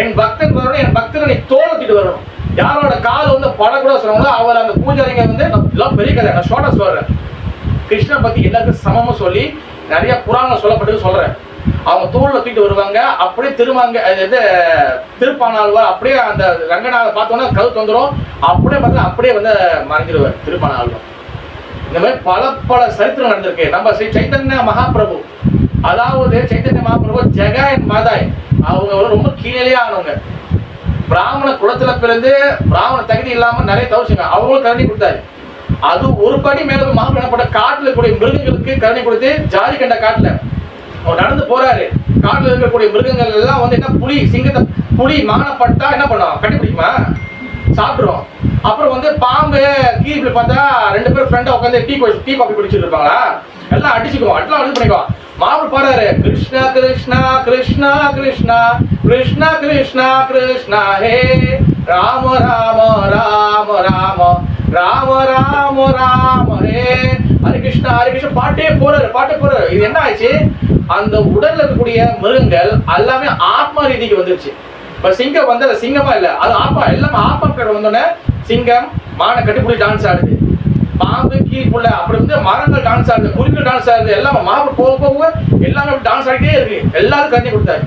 என் பக்தன் வரணும், என் பக்தனை தோலத்திட்டு வரணும். யாரோட கால் வந்து படக்கூட சொல்லுவாங்களோ அவர் அந்த பூஜாரிங்க வந்து எல்லாம் பெரிய கதை. நான் ஷார்ட்டா சொல்றேன், கிருஷ்ணன் பத்தி எல்லாருக்கும் சமமும் சொல்லி நிறைய புராணம் சொல்லப்பட்டு சொல்றேன். அவங்க தோல்ல தூக்கிட்டு வருவாங்க, அப்படியே திருவாங்க திருப்பானாழ்வார் அப்படியே அந்த ரங்கநாதர் பார்த்தோன்னா கழுத்து வந்துடும், அப்படியே பார்த்தா அப்படியே வந்து மறைஞ்சிருவார் திருப்பானாழ்வார். இந்த மாதிரி பல சரித்திரம் நடந்திருக்கு. நம்ம ஸ்ரீ சைத்தன்ய மகாபிரபு, அதாவது சைத்தன்ய மகாபிரபு ஜெகாயன் மாதாய், அவங்க ரொம்ப கீழே ஆனவங்க. பிராமண குலத்துல பிறந்து பிராமண தகுதி இல்லாம நிறைய தவிச்சுங்க, அவங்களும் கருணை கொடுத்தாரு. அது ஒரு படி மேல மகாபிரபு என்ன பண்ண, காட்டுல கூடிய மிருகங்களுக்கு கருணை கொடுத்து ஜாதி கண்ட காட்டுல அவர் நடந்து போறாரு. காட்டுல இருக்கக்கூடிய மிருகங்கள் எல்லாம் வந்து என்ன, புலி சிங்கத்தை புலி மானப்பட்டா என்ன பண்ணுவோம், கட்டிப்பிடிக்குமா, சாப்பிடுறோம். அப்புறம் வந்து பாம்பு கீழே பார்த்தா 2 பேரும் ஃப்ரெண்டா உட்காந்து டீ காஃபி குடிச்சிட்டு இருப்பாங்களா, எல்லாம் அடிச்சுக்குவோம், எல்லாம் இது பண்ணிக்குவோம். மாப்பிள்ள பாடுறாரு, கிருஷ்ணா கிருஷ்ணா கிருஷ்ணா கிருஷ்ணா கிருஷ்ணா கிருஷ்ணா கிருஷ்ணா ஹே ராம ராம ராம ராம ராம ராம ராம ஹே ஹரி கிருஷ்ணா பாட்டே போறாரு. இது என்ன ஆச்சு, அந்த உடல்ல இருக்கக்கூடிய மிருகங்கள் எல்லாமே ஆத்மா ரீதிக்கு வந்துருச்சு. இப்ப சிங்கம் வந்து அது சிங்கமா இல்ல, அது ஆத்மா, எல்லாமே ஆத்மா பேர் வந்தோடனே சிங்கம் மான கட்டிப்புடி டான்ஸ் ஆடுது, பாம்பு கீழ்ப்புள்ள அப்படி வந்து மரங்கள் டான்ஸ் ஆடுது, குருவிகள் டான்ஸ் ஆடுது, எல்லாம் மாப்பு போக எல்லாமே டான்ஸ் ஆடிட்டே இருக்கு. எல்லாரும் கண்ணி கொடுத்தாரு.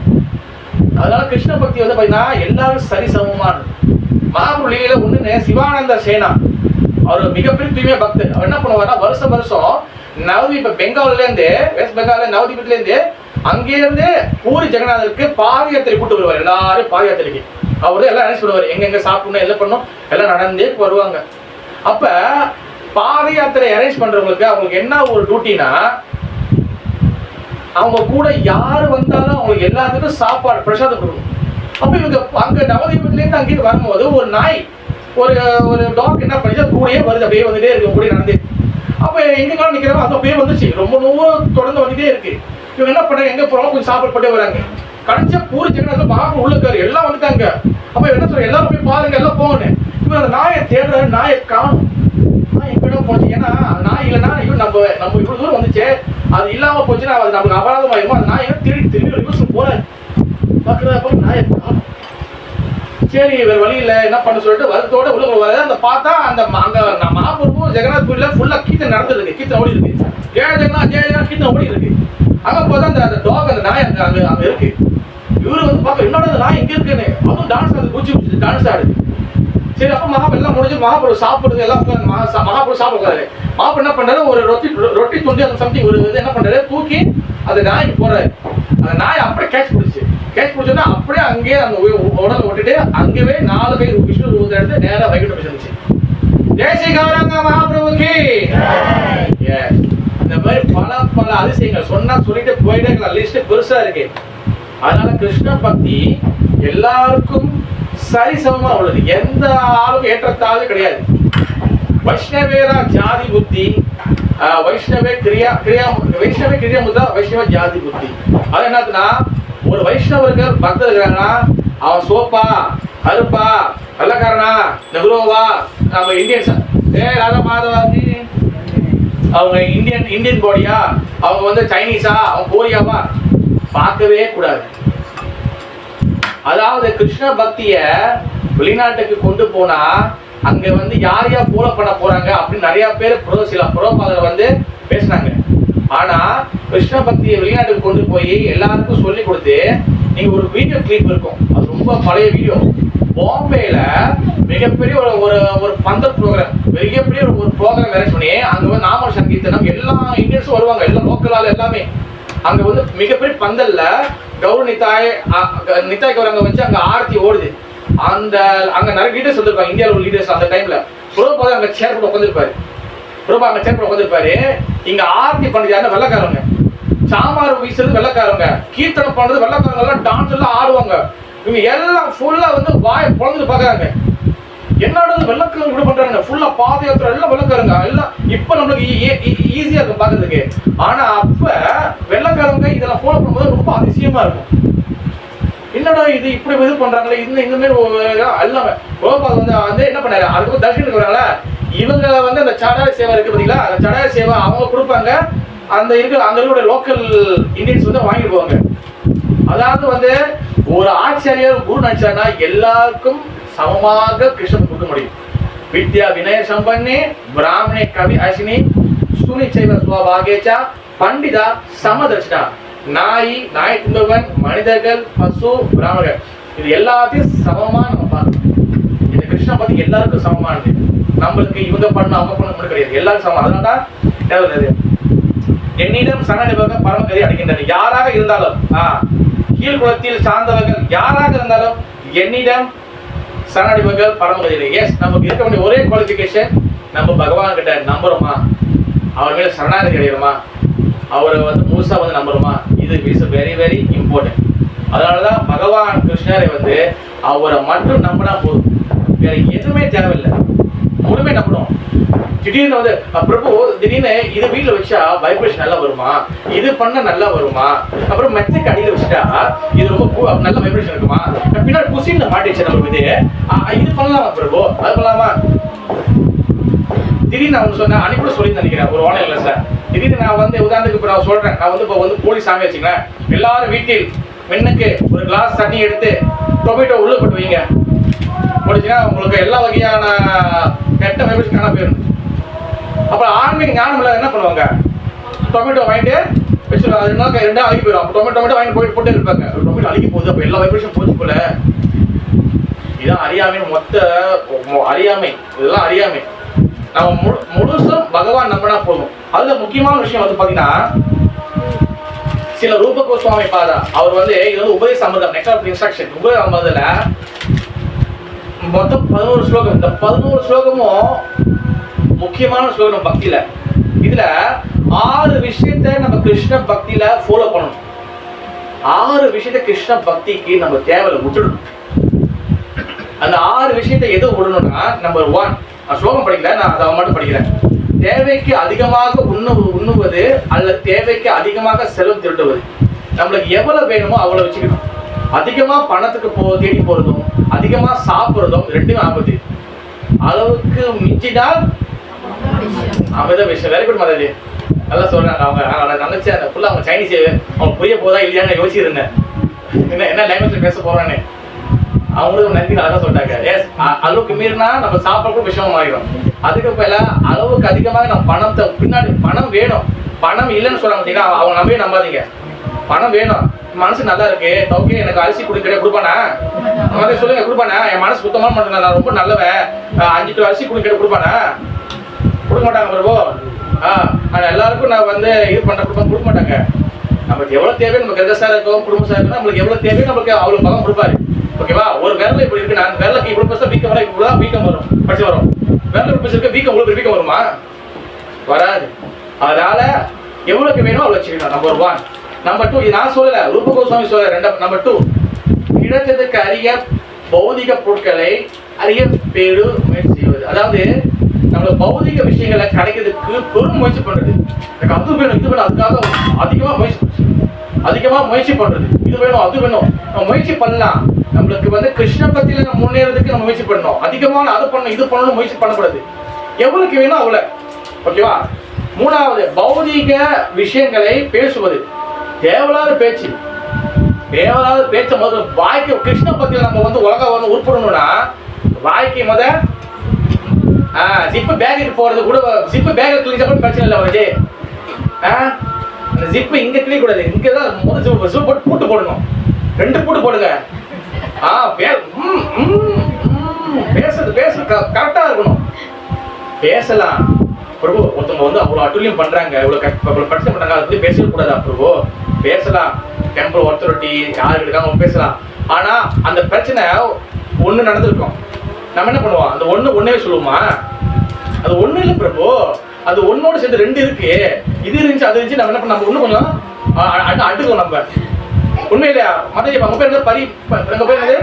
அதனால கிருஷ்ண பக்தி வந்து பாத்தீங்கன்னா எல்லாரும் சரிசமமானது. மகாபுரு லீலையில ஒண்ணு சிவானந்த சேனா, அவர் மிகப்பெரிய தூய்மையா பக்தர். அவர் என்ன பண்ணுவாருன்னா வருஷம் நவதீப பெங்கால்ல இருந்து, வெஸ்ட் பெங்கால்ல நவதீபத்துல இருந்து அங்கே இருந்து பூரி ஜெகநாதருக்கு பாத யாத்திரை கூட்டு வருவார். எல்லாரும் பாத யாத்திரைக்கு அவரு எல்லாம் அரேஞ்ச் பண்ணுவார், எங்க சாப்பிடணும் எல்லாம் பண்ணணும், எல்லாம் நடந்தே வருவாங்க. அப்ப பாத யாத்திரை அரேஞ்ச் பண்றவங்களுக்கு அவங்களுக்கு என்ன ஒரு டியூட்டினா, அவங்க கூட யாரு வந்தாலும் அவங்களுக்கு எல்லாத்துக்கும் சாப்பாடு பிரசாதம் கொடுக்கணும். அப்ப இவங்க அங்க நவதீபத்துல இருந்து அங்கிட்டு வரும்போது ஒரு நாய் ஒரு டாக் என்ன பண்ணிச்சு, கூடயே வருது, அப்படியே வந்துட்டே இருக்கு, கூட நடந்து. அப்ப எங்க நிக்கிறோம், அது அப்படியே வந்துச்சு, ரொம்ப தூரம் தொடர்ந்து வந்துட்டே இருக்கு. இவங்க என்ன பண்றாங்க, எங்க போறோம் கொஞ்சம் சாப்பாடு போட்டே வராங்க. கடைசியா பூரி ஜெகநாதர் மகாபுரு உள்ளுக்காரு, எல்லாம் வந்துட்டாங்க. அப்ப என்ன சொல்ற, எல்லாரும் போய் பாருங்க, எல்லாம் போகணும். இவங்க அந்த நாயை தேடுறாரு, நாயை காணும். நாய் எங்கடா போச்சு, ஏன்னா நாய் இல்லைன்னா இவன் நம்ம இவ்வளவு தூரம் வந்துச்சு, அது இல்லாம போச்சுன்னா அது நமக்கு அபராதம் ஆயிருக்கும். அந்த நாயை திரும்பி போறாரு, பாக்குறப்ப நாயை காணும். சரி இவர் வழி இல்லை என்ன பண்ண சொல்லிட்டு வருத்தோட உள்ள வர அந்த பார்த்தா அந்த அங்க மகாபுரு ஜெகநாத் கோயில ஃபுல்லா கீர்த்தனை நடந்துருக்கு, கீர்த்தனை ஓடி இருக்கு, ஜெய ஜெகநாத் கீர்த்தனை ஓடி இருக்கு. அங்க போதா அந்த டாக் அந்த நாய் அங்க இருக்கு. இவரு வந்து பாக்க என்னோட அந்த நாய் இங்க இருக்குன்னு, அதுவும் டான்ஸ் ஆடுது, பூச்சி டான்ஸ் ஆடுது. சரி அப்ப மகாபுரு எல்லாம் முடிஞ்சு மகாபுரு சாப்பிடுறது எல்லாம் மகாபுரு சாப்பிடுறாரு. மகாபுரு என்ன பண்றாரு, ஒரு ரொட்டி துண்டி அந்த சம்திங் ஒரு இது என்ன பண்றாரு, தூக்கி அந்த நாய்க்கு போறாரு. அந்த நாய் அப்படியே கேட்ச் பிடிச்சோன்னா அப்படியே அங்கேயே அந்த உடலை விட்டுட்டு அங்கேயே 4 பேர் விஷ்ணு ரூபத்தை எடுத்து நேரா வைகுண்டம் போய் ஜெய் ஸ்ரீ கௌரங்க மகாபிரபுக்கு. இந்த மாதிரி பல அதிசயங்கள் சொன்னா சொல்லிட்டு போயிட்டே இருக்கலாம், லிஸ்ட் பெருசா இருக்கு. அதனால கிருஷ்ண பக்தி எல்லாருக்கும் சரிசமமா உள்ளது, எந்த ஆளுக்கும் ஏற்றத்தாழ்வு கிடையாது. வைஷ்ணவேரா ஜாதி புத்தி, வைஷ்ணவே கிரியா முத்தா வைஷ்ணவ ஜாதி புத்தி. அது என்னதுன்னா, ஒரு வைஷ்ணவர்கள் பக்தர்களா அவன் சோப்பா கருப்பா வெள்ளக்காரனா நெக்ரோவா, நம்ம இந்தியன்ஸ் ராதா மாதவாதி அவங்க இந்தியன் பாடியா, அவங்க வந்து சைனீஸா, அவங்க கோரியாவா பார்க்கவே கூடாது. அதாவது கிருஷ்ண பக்திய வெளிநாட்டுக்கு கொண்டு போனா அங்க வந்து யார் யார் ஃபாலோ பண்ண போறாங்க அப்படின்னு நிறைய பேர் சில புரோபாதர் வந்து பேசினாங்க. ஆனா கிருஷ்ண பக்தியை வெளிநாட்டுக்கு கொண்டு போய் எல்லாருக்கும் சொல்லி கொடுத்து நீங்க ஒரு வீடியோ கிளிப் இருக்கும், அது ரொம்ப பழைய வீடியோ. பாம்பேல மிகப்பெரிய ஒரு பந்தல் ப்ரோக்ராம், மிகப்பெரிய ஒரு ப்ரோக்ராம் அரேஞ்ச் பண்ணி அங்க வந்து நாம சங்கீர்த்தனம் எல்லா இந்தியன்ஸும் வருவாங்க, எல்லா லோக்கலால எல்லாமே. அங்க வந்து மிகப்பெரிய பந்தல்ல கௌரவ நித்தாய் கௌரவங்க வச்சு அங்க ஆரத்தி ஓடுது. அங்க நிறைய லீடர்ஸ் வந்திருப்பாங்க, இந்தியாவில் உள்ள லீடர்ஸ். அந்த டைம்ல புரோபாதர் அங்க சேர் போட்டு உட்காந்துருப்பாரு. புரோபா அங்க சேர் போட்டு உட்காந்துருப்பாரு. இங்க ஆரத்தி பண்றது யாருன்னா வெள்ளக்காரங்க, சாம்பார் வீசுறது வெள்ளக்காரங்க, கீர்த்தனம் பண்றது வெள்ளக்காரங்க, எல்லாம் டான்ஸ் எல்லாம் ஆடுவாங்க. இவங்க எல்லாம் ஃபுல்லா வந்து வாயை பொழந்துட்டு பாக்குறாங்க, என்னோட வெள்ளக்காரங்க இப்படி பண்றாங்க, ஃபுல்லா பாத யாத்திரை எல்லாம் வெள்ளக்காரங்க எல்லாம். இப்ப நம்மளுக்கு ஈஸியா இருக்கும் பாக்குறதுக்கு. ஆனா அப்ப வெள்ளக்காரங்க இதெல்லாம் ஃபாலோ பண்ணும்போது ரொம்ப அதிசயமா இருக்கும். என்னடா இது இப்படி இது பண்றாங்களே, இந்த மாதிரி எல்லாமே. புரோபாதர் வந்து என்ன பண்ணாரு, அதுக்கு தர்ஷனுக்கு வராங்களா, இவங்க வந்து அந்த சடாய சேவை இருக்கு பாத்தீங்களா, அந்த சடாய சேவை அவங்க கொடுப்பாங்க. அந்த அங்க இருக்கிற லோக்கல் இந்தியன்ஸ் வந்து வாங்கிட்டு போவாங்க. அதாவது வந்து ஒரு ஆச்சாரியர் குரு நினைச்சாருன்னா எல்லாருக்கும் சமமாக கிருஷ்ணன் கொடுக்க முடியும். வித்யா வினய சம்பன்னே பிராமணே கவி அசினி சுனிச்சைவ சுவாபாகேச்சா பண்டிதா சமதர்ஷனா. நாய் துண்டவன், மனிதர்கள், பசு, பிராமணர்கள், இது எல்லாத்தையும் சமமா நம்ம பார்க்கணும். இந்த கிருஷ்ணா பத்தி எல்லாருக்கும் சமமானது. நம்மளுக்கு இவங்க பண்ண அவங்க பண்ண மட்டும் கிடையாது, எல்லாரும் சமம். அதனாலதான் தேவையில்லை. என்னிடம் சரணடைபவக பரமகதி அடைகின்றன. யாராக இருந்தாலும் கீழ்குலத்தில் சார்ந்தவர்கள் யாராக இருந்தாலும் என்னிடம் சரணடைபவர்கள் பரமகதி. எஸ், நமக்கு இருக்க வேண்டிய ஒரே குவாலிஃபிகேஷன், நம்ம பகவான் கிட்ட நம்புறோமா, அவர் மேல சரணாகதி அடைகிறோமா, அவரை வந்து முழுசா வந்து நம்புறோமா. இது இஸ் வெரி வெரி இம்பார்ட்டன்ட். அதனாலதான் பகவான் கிருஷ்ணரை வந்து அவரை மட்டும் நம்பினா போதும், வேற எதுவுமே தேவையில்லை. முழுமே நம்பணும். திடீர்னு வந்து பிரபு திடீர்னு இது வீட்டுல வச்சா வைப்ரேஷன் நல்லா வருமா, இது பண்ண நல்லா வருமா, அப்புறம் மெத்தைக்கு அடியில வச்சுட்டா இது ரொம்ப நல்ல வைப்ரேஷன் இருக்குமா, பின்னாடி குசின்ல மாட்டிச்சு நம்மளுக்கு இது பண்ணலாமா பிரபு, அது பண்ணலாமா. திடீர்னு நான் சொன்னேன், அன்னைக்கு கூட சொல்லி நினைக்கிறேன் ஒரு ஆன்லைன்ல சார். திடீர்னு நான் வந்து உதாரணத்துக்கு இப்போ நான் சொல்றேன், நான் வந்து இப்போ வந்து போலீஸ் சாமி வச்சுக்கிறேன், எல்லாரும் வீட்டில் பெண்ணுக்கு ஒரு கிளாஸ் தண்ணி எடுத்து டொமேட்டோ உள்ள போட்டு வைங்க போட்டுச்சுன்னா உங்களுக்கு எல்லா வகையான கெட்ட வைப்ரேஷன் காண போயிடும். அப்புறம் ஆன்மீக ஞானம் இல்லை என்ன பண்ணுவாங்க, டொமேட்டோ வாங்கிட்டு வச்சுருவாங்க, அது என்ன ரெண்டும் அழுகி போயிடும். அப்போ டொமேட்டோ வாங்கி போட்டு இருப்பாங்க, டொமேட்டோ அழுகி போகுது, அப்போ எல்லா வைப்ரேஷன் போச்சு போல. இதுதான் அறியாமை, மொத்த அறியாமை, இதெல்லாம் அறியாமை. நம்ம முழுசும் பகவான் நம்பினா போதும். அதுல முக்கியமான விஷயம் வந்து பாத்தீங்கன்னா, சில ரூப கோஸ்வாமி பாதா அவர் வந்து இது வந்து உபதேச அமிர்தம் நெக்ஸ்ட் ஆஃப் இன்ஸ்ட்ரக்ஷன் உபதேச அமிர்தத்துல மொத்தம் 11 ஸ்லோகம். இந்த 11 ஸ்லோகமும் முக்கியமான ஸ்லோகம் பக்தியில. இதுல 6 விஷயத்த நம்ம கிருஷ்ண பக்தியில ஃபாலோ பண்ணணும். 6 விஷயத்த கிருஷ்ண பக்திக்கு நம்ம தேவையில்ல விட்டுடணும். அந்த 6 விஷயத்த எது விடணும்னா, நம்பர் 1, நான் ஸ்லோகம் படிக்கல, நான் அதை மட்டும் படிக்கிறேன். தேவைக்கு அதிகமாக உண்ணுவது அல்லது தேவைக்கு அதிகமாக செலவு திருட்டுவது. நம்மளுக்கு எவ்வளவு வேணுமோ அவ்வளவு வச்சுக்கணும். அதிகமா பணத்துக்கு தேடி போறதும் அதிகமா சாப்பிடுறதும் ரெண்டுமே ஆபத்து. அளவுக்கு மிஞ்சினால் அமிர்த விஷயம். வெரி குட் மாதாஜி, நல்லா சொல்றாங்க. அவங்க நினைச்சேன் ஃபுல்லா அவங்க சைனீஸ் அவங்க புரிய போதா இல்லையான்னு யோசிச்சிருந்தேன், என்ன லாங்குவேஜ்ல பேச போறான்னு. அவங்களும் நன்றி அழகா சொல்லிட்டாங்க. எஸ், அளவுக்கு மீறினா நம்ம சாப்பிடக்கும் விஷயமா மாறிடும். அதுக்கு மேல அளவுக்கு அதிகமாக நம்ம பணத்தை பின்னாடி பணம் வேணும், பணம் இல்லைன்னு சொல்றாங்க பார்த்தீங்கன்னா, அவங்க நம்பவே நம்பாதீங்க. பணம் வேணும், மனசு நல்லா இருக்கு, ஓகே, எனக்கு அரிசி கொடுப்பானா, மாதிரி சொல்லுங்க, கொடுப்பானா, என் மனசு சுத்தமான பண்ணுறேன், நான் ரொம்ப நல்லவன், 5 கிலோ அரிசி கொடுப்பானா, கொடுக்க மாட்டாங்க பிரபு. எல்லாருக்கும் நான் வந்து இது கொடுக்க மாட்டாங்க. நமக்கு எவ்வளவு தேவை, நம்ம கெதசா இருக்கோம், குடும்பம் இருக்கோம், நம்மளுக்கு எவ்வளவு தேவை, நம்மளுக்கு அவ்வளவு பலம் கொடுப்பாரு. ஓகேவா? ஒரு விரல இப்படி இருக்கு, நான் விரலுக்கு இவ்வளவு பெருசா வீக்கம் வர, இவ்வளவு வீக்கம் வரும், படிச்சு வரும். விரல இப்படி இருக்க வீக்கம், இவ்வளவு வீக்கம் வருமா? வராது. அதனால எவ்வளவுக்கு வேணும் அவ்வளவு வச்சுக்கணும். நம்பர் 1. நம்பர் 2, இது நான் சொல்லல, ரூப கோஸ்வாமி சொல்ல. நம்பர் 2, கிடைத்ததுக்கு அரிய பௌதிக பொருட்களை அறிய பேரு முயற்சி செய்வது. அதாவது நம்ம பௌதிக விஷயங்களை கிடைக்கிறதுக்கு பெரும் முயற்சி பண்றது. எனக்கு அது வேணும், இது வேணும், அதுக்காக அதிகமா முயற்சி பண்றது. இது வேணும், அது வேணும், நம்ம முயற்சி பண்ணலாம். நம்மளுக்கு வந்து கிருஷ்ண பக்தியில நம்ம முன்னேறதுக்கு நம்ம முயற்சி பண்ணணும். அதிகமான அது பண்ணணும், இது பண்ணணும் முயற்சி பண்ணக்கூடாது. எவ்வளவுக்கு வேணும் அவ்வளவு. ஓகேவா? மூணாவது பௌதீக விஷயங்களை பேசுவது. தேவையில்லாத பேச்சு, தேவையில்லாத பேச்ச முதல்ல வாய்க்கு கிருஷ்ண பக்தியில நம்ம வந்து உலகம் வந்து உருப்படணும்னா வாய்க்கு முத ஜிப்பு பேக்குக்கு போறது கூட ஜிப்பு பேக்கை கிழிச்சா கூட பிரச்சனை இல்லை வருது. அந்த ஜிப்பு இங்க கிளிக்க கூடாது, இங்கதான் முதல் ஜிப்பு போட்டு பூட்டு போடணும். 2 பூட்டு போடுங்க. பேசுறது கரெக்டா இருக்கணும். பேசலாம் பிரபு. ஒருத்தவங்க வந்து அவ்வளவு அட்டுலியம் பண்றாங்க, இவ்வளவு பிரச்சனை பண்றாங்க, அதை பத்தி பேசவே கூடாதா பிரபு? பேசலாம். டெம்பிள் ஒருத்தரொட்டி யாரு இருக்காங்க பேசலாம். ஆனா அந்த பிரச்சனை ஒண்ணு நடந்திருக்கும், நம்ம என்ன பண்ணுவோம்? அந்த ஒன்னே சொல்லுவோமா? அது ஒண்ணு இல்லை பிரபு, அது ஒன்னோட சேர்ந்து 2 இருக்கு. இது இருந்துச்சு அது இருந்துச்சு, நம்ம என்ன பண்ண, நம்ம ஒண்ணு கொஞ்சம் அடுக்குவோம் நம்ம. உண்மையிலையா? மத்த உங்க பேர் என்ன? உங்க பேர் என்னது?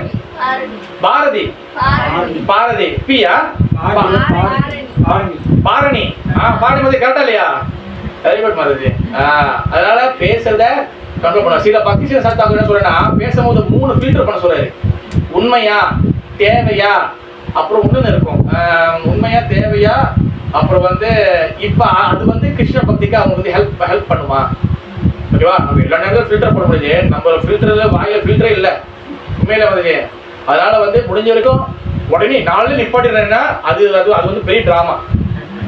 பாரதி. பாரதி பியா? பாரணி. பாரணி மாதிரி கரெக்டா இல்லையா? வெரி குட் மாதிரி. அதனால பேசுறத கண்ட்ரோல் பண்ண. சில பக்தி சில சாத்தாங்க என்ன சொல்றேன்னா, பேசும்போது 3 ஃபில்டர் பண்ண சொல்றாரு. உண்மையா, தேவையா, அப்புறம் ஒண்ணுன்னு இருக்கும். உண்மையா, தேவையா, அப்புறம் வந்து இப்ப அது வந்து கிருஷ்ண பக்திக்கு அவங்க வந்து ஹெல்ப் பண்ணுமா? ஓகேவா? நம்ம எல்லா நேரங்களும் ஃபில்டர் பண்ண முடியுது. நம்ம ஃபில்டர்ல வாயில ஃபில்டரே இல்லை உண்மையில வந்து. அதனால வந்து முடிஞ்ச வரைக்கும் உடனே 4 நிப்பாட்டிடுறேன்னா அது அது அது வந்து பெரிய டிராமா.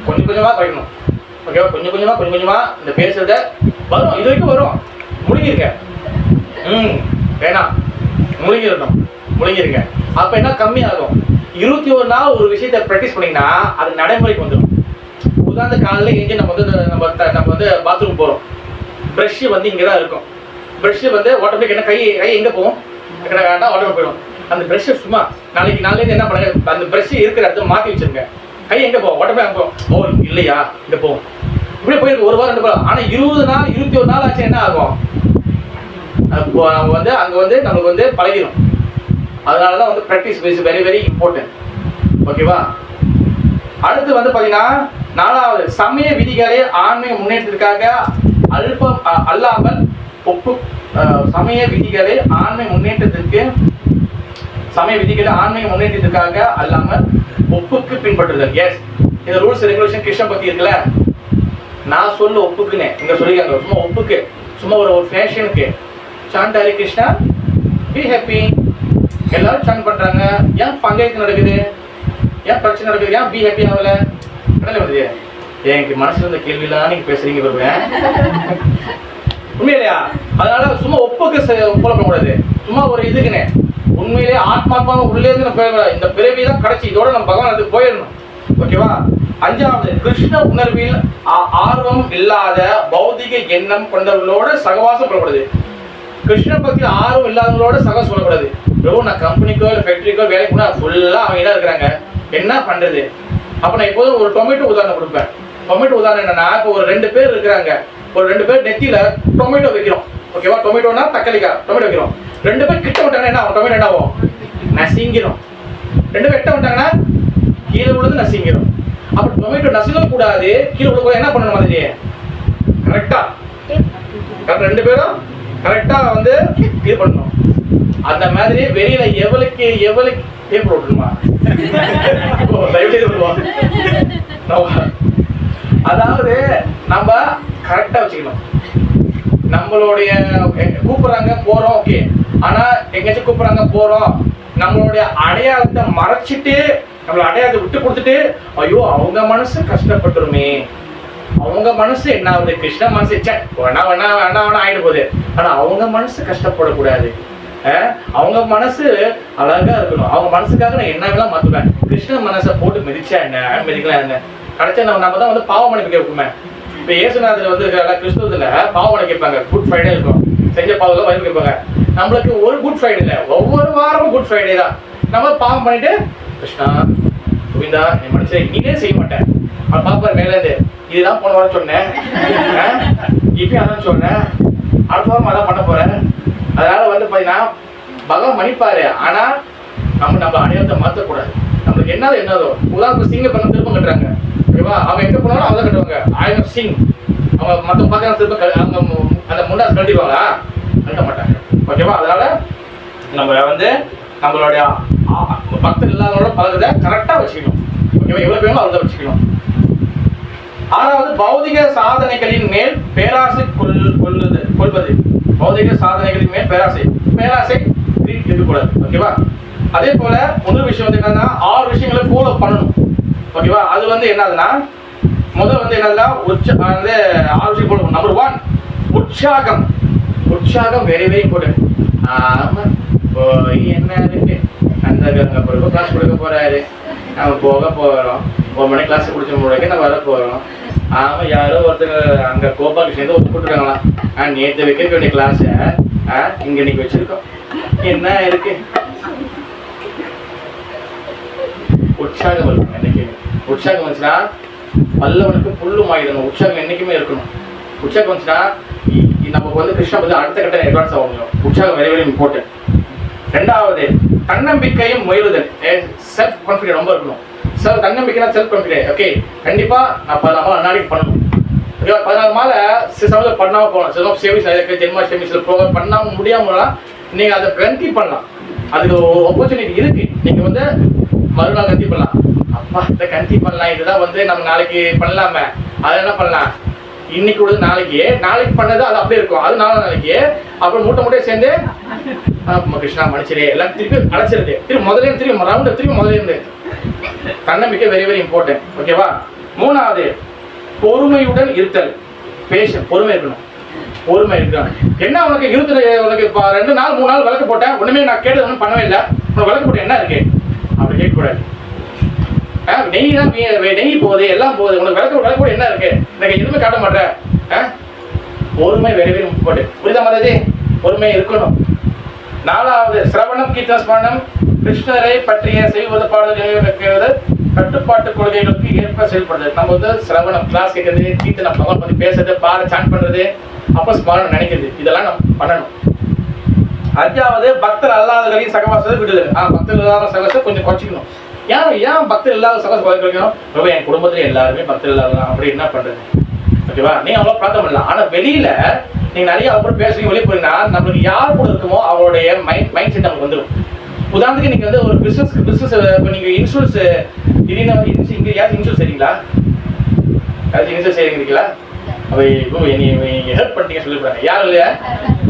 கொஞ்சம் கொஞ்சமா குறைக்கணும். ஓகேவா? கொஞ்சம் கொஞ்சமா இந்த பேசுறத வரும். இது வரைக்கும் வரும். முழுங்கிருங்க. வேணாம், முழுங்கிருங்க. அப்ப என்ன கம்மியாகும்? 21 நாள் ஒரு விஷயத்தை ப்ராக்டிஸ் பண்ணீங்கன்னா அது நடைமுறைக்கு வந்துடும். உதாரண காலையில எங்கே நம்ம வந்து பாத்ரூம் போறோம், ப்ரஷ் வந்து இங்கதான் இருக்கும். ப்ரஷ் வந்து வாட்டர் என்ன கை எங்க போகும்? வாட்டர் போயிடும். அந்த ப்ரஷ் சும்மா நாளைக்கு என்ன பண்ணுங்க, அந்த ப்ரஷ் இருக்கிற இடத்த மாற்றி வச்சிருங்க. கை எங்க போகும்? வாட்டர் அங்கே போகும். ஓ இல்லையா, இங்க போகும். இப்படியே போயிருக்கு 1 வாரம் 2 வாரம். ஆனா 20 நாள் 21 நாள் ஆச்சு என்ன ஆகும்? வந்து அங்க வந்து நமக்கு வந்து பழகிடும். அதனாலதான் வந்து practice is very very important. ஓகேவா? அடுத்து வந்து பாத்தீங்கன்னா 4வது சமய விதிகளை ஆன்மீக முன்னேற்றத்திற்காக அல்லாமல் சமய விதிகளை ஆன்மீக முன்னேற்றத்திற்காக அல்லாமல் ஒப்புக்கு பின்பற்றுதல். எஸ், இந்த ரூல்ஸ் ரெகுலேஷன் கிருஷ்ண பக்தி இருக்குல்ல, நான் சொல்ல ஒப்புக்குன்னு இங்க சொல்லிருக்காங்க. சும்மா ஒப்புக்கு, சும்மா ஒரு ஃபேஷனுக்கு chant Hare Krishna be happy எல்லாரும் சாண்ட் பண்றாங்க. ஏன் பஞ்சாயத்து நடக்குது? ஏன் பிரச்சனை நடக்குது? ஏன் பி ஹாப்பி ஆகல? கடலை வருது. எனக்கு மனசுல இருந்த கேள்வியெல்லாம் நீங்க பேசுறீங்க வருவேன் உண்மையிலையா? அதனால சும்மா ஒப்புக்கு ஃபாலோ பண்ணக்கூடாது. சும்மா ஒரு இதுக்குன்னு உண்மையிலேயே ஆத்மாத்மாவை உள்ளே இருந்து இந்த பிறவி தான் கிடைச்சி, இதோட நம்ம பகவான் அதுக்கு போயிடணும். ஓகேவா? 5வது கிருஷ்ண உணர்வில் ஆர்வம் இல்லாத பௌதிக எண்ணம் கொண்டவர்களோட சகவாசம் பண்ணக்கூடாது. கிருஷ்ண பக்தியில் ஆர்வம் இல்லாதவங்களோட சகவாசம் பண்ணக்கூடாது. ரொம்ப நான் கம்பெனிக்கோ இல்லை ஃபேக்டரிக்கோ வேலைக்கு போனால் ஃபுல்லாக அவங்க தான் இருக்கிறாங்க, என்ன பண்றது? அப்போ நான் எப்போதும் ஒரு டொமேட்டோ உதாரணம் கொடுப்பேன். டொமேட்டோ உதாரணம் என்னன்னா, இப்போ ஒரு 2 பேர் இருக்கிறாங்க, ஒரு 2 பேர் நெத்தியில டொமேட்டோ வைக்கிறோம். ஓகேவா? டொமேட்டோனா தக்காளிக்கா டொமேட்டோ வைக்கிறோம். 2 பேர் கிட்ட விட்டாங்கன்னா என்ன ஆகும்? டொமேட்டோ என்ன ஆகும்? நசிங்கிரும். 2 பேர் கிட்ட விட்டாங்கன்னா கீழே விழுந்து நசிங்கிரும். அப்ப டொமேட்டோ நசுங்க கூடாது, கீழே விழுந்து என்ன பண்ணணும்? மாதிரி கரெக்டா 2 பேரும் கரெக்டா வந்து இது பண்ணணும். அந்த மாதிரி வெளியில எவளுக்கு பேப்பர் விட்டுருமா? அதாவது நம்ம கரெக்டா வச்சுக்கணும். நம்மளுடைய கூப்பிடுறாங்க போறோம், ஓகே. ஆனா எங்கேயாச்சும் கூப்பிடுறாங்க போறோம், நம்மளுடைய அடையாளத்தை மறைச்சிட்டு நம்மள அடையாளத்தை விட்டு கொடுத்துட்டு ஐயோ அவங்க மனசு கஷ்டப்பட்டுருமே, அவங்க மனசு என்ன ஆகுது, கிருஷ்ண மனசு வேணா ஆயிடு போகுது. ஆனா அவங்க மனசு கஷ்டப்படக்கூடாது. அவங்க மனசு அழகா இருக்கணும். அவங்க மனசுக்காக நான் என்ன வேணா மாத்துவேன். கிருஷ்ண மனசை போட்டு மிதிச்சா என்ன, மிதிக்கலாம் என்ன, கிடைச்சா நம்ம தான் வந்து பாவ மன்னிப்பு கேட்போமே. இப்ப இயேசுநாதர் வந்து கிறிஸ்துவத்துல பாவ மன்னிப்பு கேட்பாங்க. குட் ஃப்ரைடே இருக்கும், செஞ்ச பாவம் மன்னிப்பு கேட்பாங்க. நம்மளுக்கு ஒரு குட் ஃப்ரைடே இல்லை, ஒவ்வொரு வாரமும் குட் ஃப்ரைடே தான். நம்ம பாவம் பண்ணிட்டு கிருஷ்ணா கோவிந்தா என் மனசை நீனே செய்ய மாட்டேன். அவன் பாப்பாரு மேலேருந்து இதுதான் போன வாரம் சொன்னேன், இப்பயும் அதான் சொன்னேன், அடுத்த வாரம் அதான் பண்ண போறேன். அதனால வந்து பாத்தீங்கன்னா பகவான் மன்னிப்பாரு. ஆனா நம்ம அடையாளத்தை மாற்றக்கூடாது. நம்மளுக்கு என்னதோ உதாரணத்துக்கு சிங்க பண்ண திரும்ப கட்டுறாங்க, ஓகேவா? அவங்க எங்க போனாலும் அவங்க கட்டுவாங்க. ஆயிரம் சிங் அவங்க மற்ற பார்க்க திரும்ப அவங்க அந்த முண்டாஸ் கட்டிடுவாங்களா? கட்ட மாட்டாங்க, ஓகேவா? அதனால நம்ம வந்து நம்மளுடைய பக்தர் இல்லாதவங்களோட பழகுறத கரெக்டா வச்சுக்கணும், ஓகேவா? எவ்வளவு வேணுமோ அதை வச்சுக்கணும். ஆறாவது பௌதிக சாதனைகளின் மேல் பேராசை கொள்வது. பௌதிக சாதனைகளின் மேல் பேராசை இருக்கக்கூடாது. ஓகேவா? அதே போல இன்னொரு விஷயம் வந்து என்னன்னா 6 விஷயங்களை ஃபாலோ பண்ணணும். ஓகேவா? அது வந்து என்னதுன்னா முதல் வந்து என்னதுன்னா 6 விஷயம் ஃபாலோ பண்ணணும். நம்பர் 1 உற்சாகம் வெரி வெரி இம்பார்ட்டன்ட். ஆமா போய் என்ன இருக்கு அந்த பிறகு கிளாஸ் கொடுக்க போறாரு, நம்ம போக போகிறோம், 1 மணி கிளாஸ் குடிச்ச முறைக்கு நம்ம வர போகிறோம். ஆமாம் யாரோ ஒருத்தர் அங்கே கோபாலுக்கு சேர்ந்து ஒத்து போட்டுருக்காங்களாம், நேற்று வைக்க வேண்டிய கிளாஸை இங்கே இன்னைக்கு வச்சிருக்கோம், என்ன இருக்கு. உற்சாகம் இருக்கும் என்னைக்கு. உற்சாகம் வந்துச்சுன்னா பல்லவனுக்கு புல்லும் ஆயிடணும். உற்சாகம் என்னைக்குமே இருக்கணும். உற்சாகம் வந்துச்சுன்னா நமக்கு வந்து கிருஷ்ணா வந்து அடுத்த கட்ட அட்வான்ஸ் ஆக முடியும். உற்சாகம் வெரி வெரி இம்பார்ட்டன்ட். 2வது தன்னம்பிக்கையும் முயலுதல், செல்ஃப் கான்ஃபிடென்ட் ரொம்ப இருக்கணும். தன்னம்பிக்கைனா செல்ஃப் கான்ஃபிடென்ட். ஓகே கண்டிப்பா நான் 14 நாளைக்கு பண்ணணும். ஓகேவா? 14 மாலை சில சமயத்தில் பண்ணாமல் போகலாம். சில சேவிஸ் இருக்குது, ஜென்மாஷ்டமி சில ப்ரோக்ராம் பண்ணாமல் முடியாமலாம் நீங்கள் அதை கண்டி பண்ணலாம். அதுக்கு ஆப்பர்ச்சுனிட்டி இருக்கு. நீங்கள் வந்து மறுநாள் கண்டி பண்ணலாம். அப்பா இதை கண்டி பண்ணலாம், இதுதான் வந்து நம்ம நாளைக்கு பண்ணலாமே, அதை என்ன பண்ணலாம் இன்னைக்கு உள்ளது நாளைக்கு பண்ணது அது அப்படியே இருக்கும். அது 4 நாளைக்கு அப்புறம் மூட்டை சேர்ந்து கிருஷ்ணா மன்னிச்சிரு எல்லாம் திருப்பி அழைச்சிருது. திருப்பி முதல்ல இருந்து. தன்னம்பிக்கை வெரி வெரி இம்பார்ட்டன்ட். ஓகேவா? 3வது பொறுமையுடன் இருத்தல், பொறுமை இருக்கணும். பொறுமை இருக்கணும். என்ன உனக்கு உனக்கு 2 நாள் 3 நாள் விளக்கு போட்டேன், ஒண்ணுமே நான் கேட்டது ஒன்றும் பண்ணவே இல்லை, உனக்கு விளக்கு போட்டு என்ன இருக்கு அப்படி கேட்கக்கூடாது. நெய் தான் நெய் போகுது, எல்லாம் போகுது, உனக்கு விளக்கு போட்டு என்ன இருக்கு, எனக்கு எதுவுமே காட்ட மாட்டேன். பொறுமை வெரி வெரி இம்பார்ட்டன்ட். புரியுதா மாதிரி? பொறுமை இருக்கணும். 4வது சிரவணம் கீர்த்தன ஸ்மரணம், கிருஷ்ணரை பற்றிய செய்வது பாடல்களை வைக்கிறது, கட்டுப்பாட்டு கொள்கைகளுக்கு ஏற்ப செயல்படுறது. நம்ம வந்து சிரவணம் கிளாஸ் கேட்கறது, கீர்த்தனை பகவான் பற்றி பேசுறது, பாட சாண்ட் பண்றது, அப்போ ஸ்மரணம் நினைக்கிறது, இதெல்லாம் நம்ம பண்ணணும். 5வது பக்தர் அல்லாதவர்களையும் சகவாசத்தை விடுதல். பக்தர் இல்லாத சகவாசத்தை கொஞ்சம் குறைச்சிக்கணும். ஏன் பக்தர் இல்லாத சகவாசம் குறைக்கணும்? ரொம்ப என் குடும்பத்துல எல்லாருமே பக்தர் இல்லாத அப்படி என்ன பண்றது? ஓகேவா? நீங்க அவ்வளோ பிரார்த்தனை பண்ணலாம். ஆனா வெளியில நீங்க நிறைய அப்புறம் பேசுறீங்க, வெளியே போறீங்கன்னா நம்மளுக்கு யார் கூட இருக்குமோ அவருடைய மைண்ட் செட் நமக்கு வந்துடும். உதாரணத்துக்கு நீங்க வந்து ஒரு பிசினஸ் இப்போ நீங்க இன்சூரன்ஸ் திடீர்னு இங்க யாரும் இன்சூரன்ஸ் செய்றீங்களா? யாரும் இன்சூரன்ஸ் செய்றீங்களா? அவை ஹெல்ப் பண்ணிட்டீங்க சொல்லிவிடுறாங்க. யாரும் இல்லையா?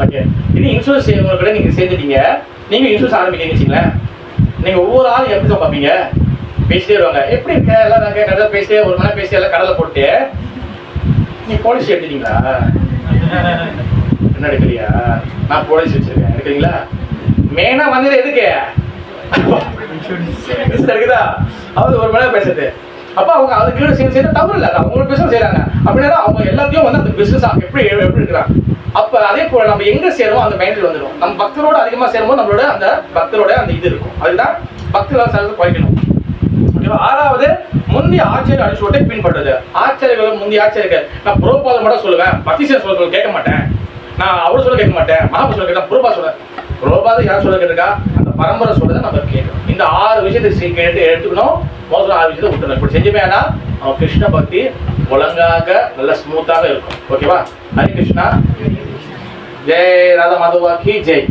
ஓகே. இது இன்சூரன்ஸ் செய்யறவங்க கூட நீங்க சேர்ந்துட்டீங்க, நீங்க இன்சூரன்ஸ் ஆரம்பிக்கிறீங்க வச்சுங்களேன். நீங்க ஒவ்வொரு ஆளும் எப்படி தான் பார்ப்பீங்க? பேசிட்டே வருவாங்க, எப்படி இருக்க எல்லாம் கடலை பேசிட்டே 1 மணி நேரம் பேசிட்டே எல்லாம் கடலை போட்டு நீ போலீஸ் எடுத்துட்டீங்களா? என்ன எடுக்கலையா? நான் போலீஸ் வச்சிருக்கேன், எடுக்கிறீங்களா? மெயினா வந்தது எதுக்கு? இருக்குதா? அவங்க 1 மணி நேரம் பேசுறது. அப்ப அவங்க அதுக்கு செய்யறது தவறு இல்லை, அவங்களுக்கு பிசினஸ் செய்யறாங்க அப்படின்னா அவங்க எல்லாத்தையும் வந்து அந்த பிசினஸ் எப்படி இருக்கிறாங்க. அப்ப அதே போல நம்ம எங்க சேருவோம் அந்த மைண்டில் வந்துடும். நம்ம பக்தரோட அதிகமா சேரும்போது நம்மளோட அந்த பக்தரோட அந்த இது இருக்கும். அதுதான் பக்தர்களால் சேர்ந்து குறைக்கணும். 6வது முந்தைய ஆச்சரிய அடிச்சோட்டை பின்பற்றுறது. ஆச்சரியர்களும் முந்தைய ஆச்சரியர்கள். நான் புரோபாதம் மட்டும் சொல்லுவேன், பக்திசேன் சொல்ல கேட்க மாட்டேன், நான் அவர் சொல்ல கேட்க மாட்டேன், மகாபு சொல்ல கேட்டேன், புரோபா சொல்ல. புரோபாதம் யார் சொல்ல கேட்டிருக்கா? அந்த பரம்பரை சொல்றதை நம்ம கேட்கணும். இந்த 6 விஷயத்தை கேட்டு எடுத்துக்கணும். மோசம் 6 விஷயத்தை விட்டுணும். இப்படி செஞ்சுமே அவன் கிருஷ்ண பக்தி ஒழுங்காக நல்ல ஸ்மூத்தாக இருக்கும். ஓகேவா? ஹரி கிருஷ்ணா. ஜெய் ராதா மாதவா கி ஜெய்.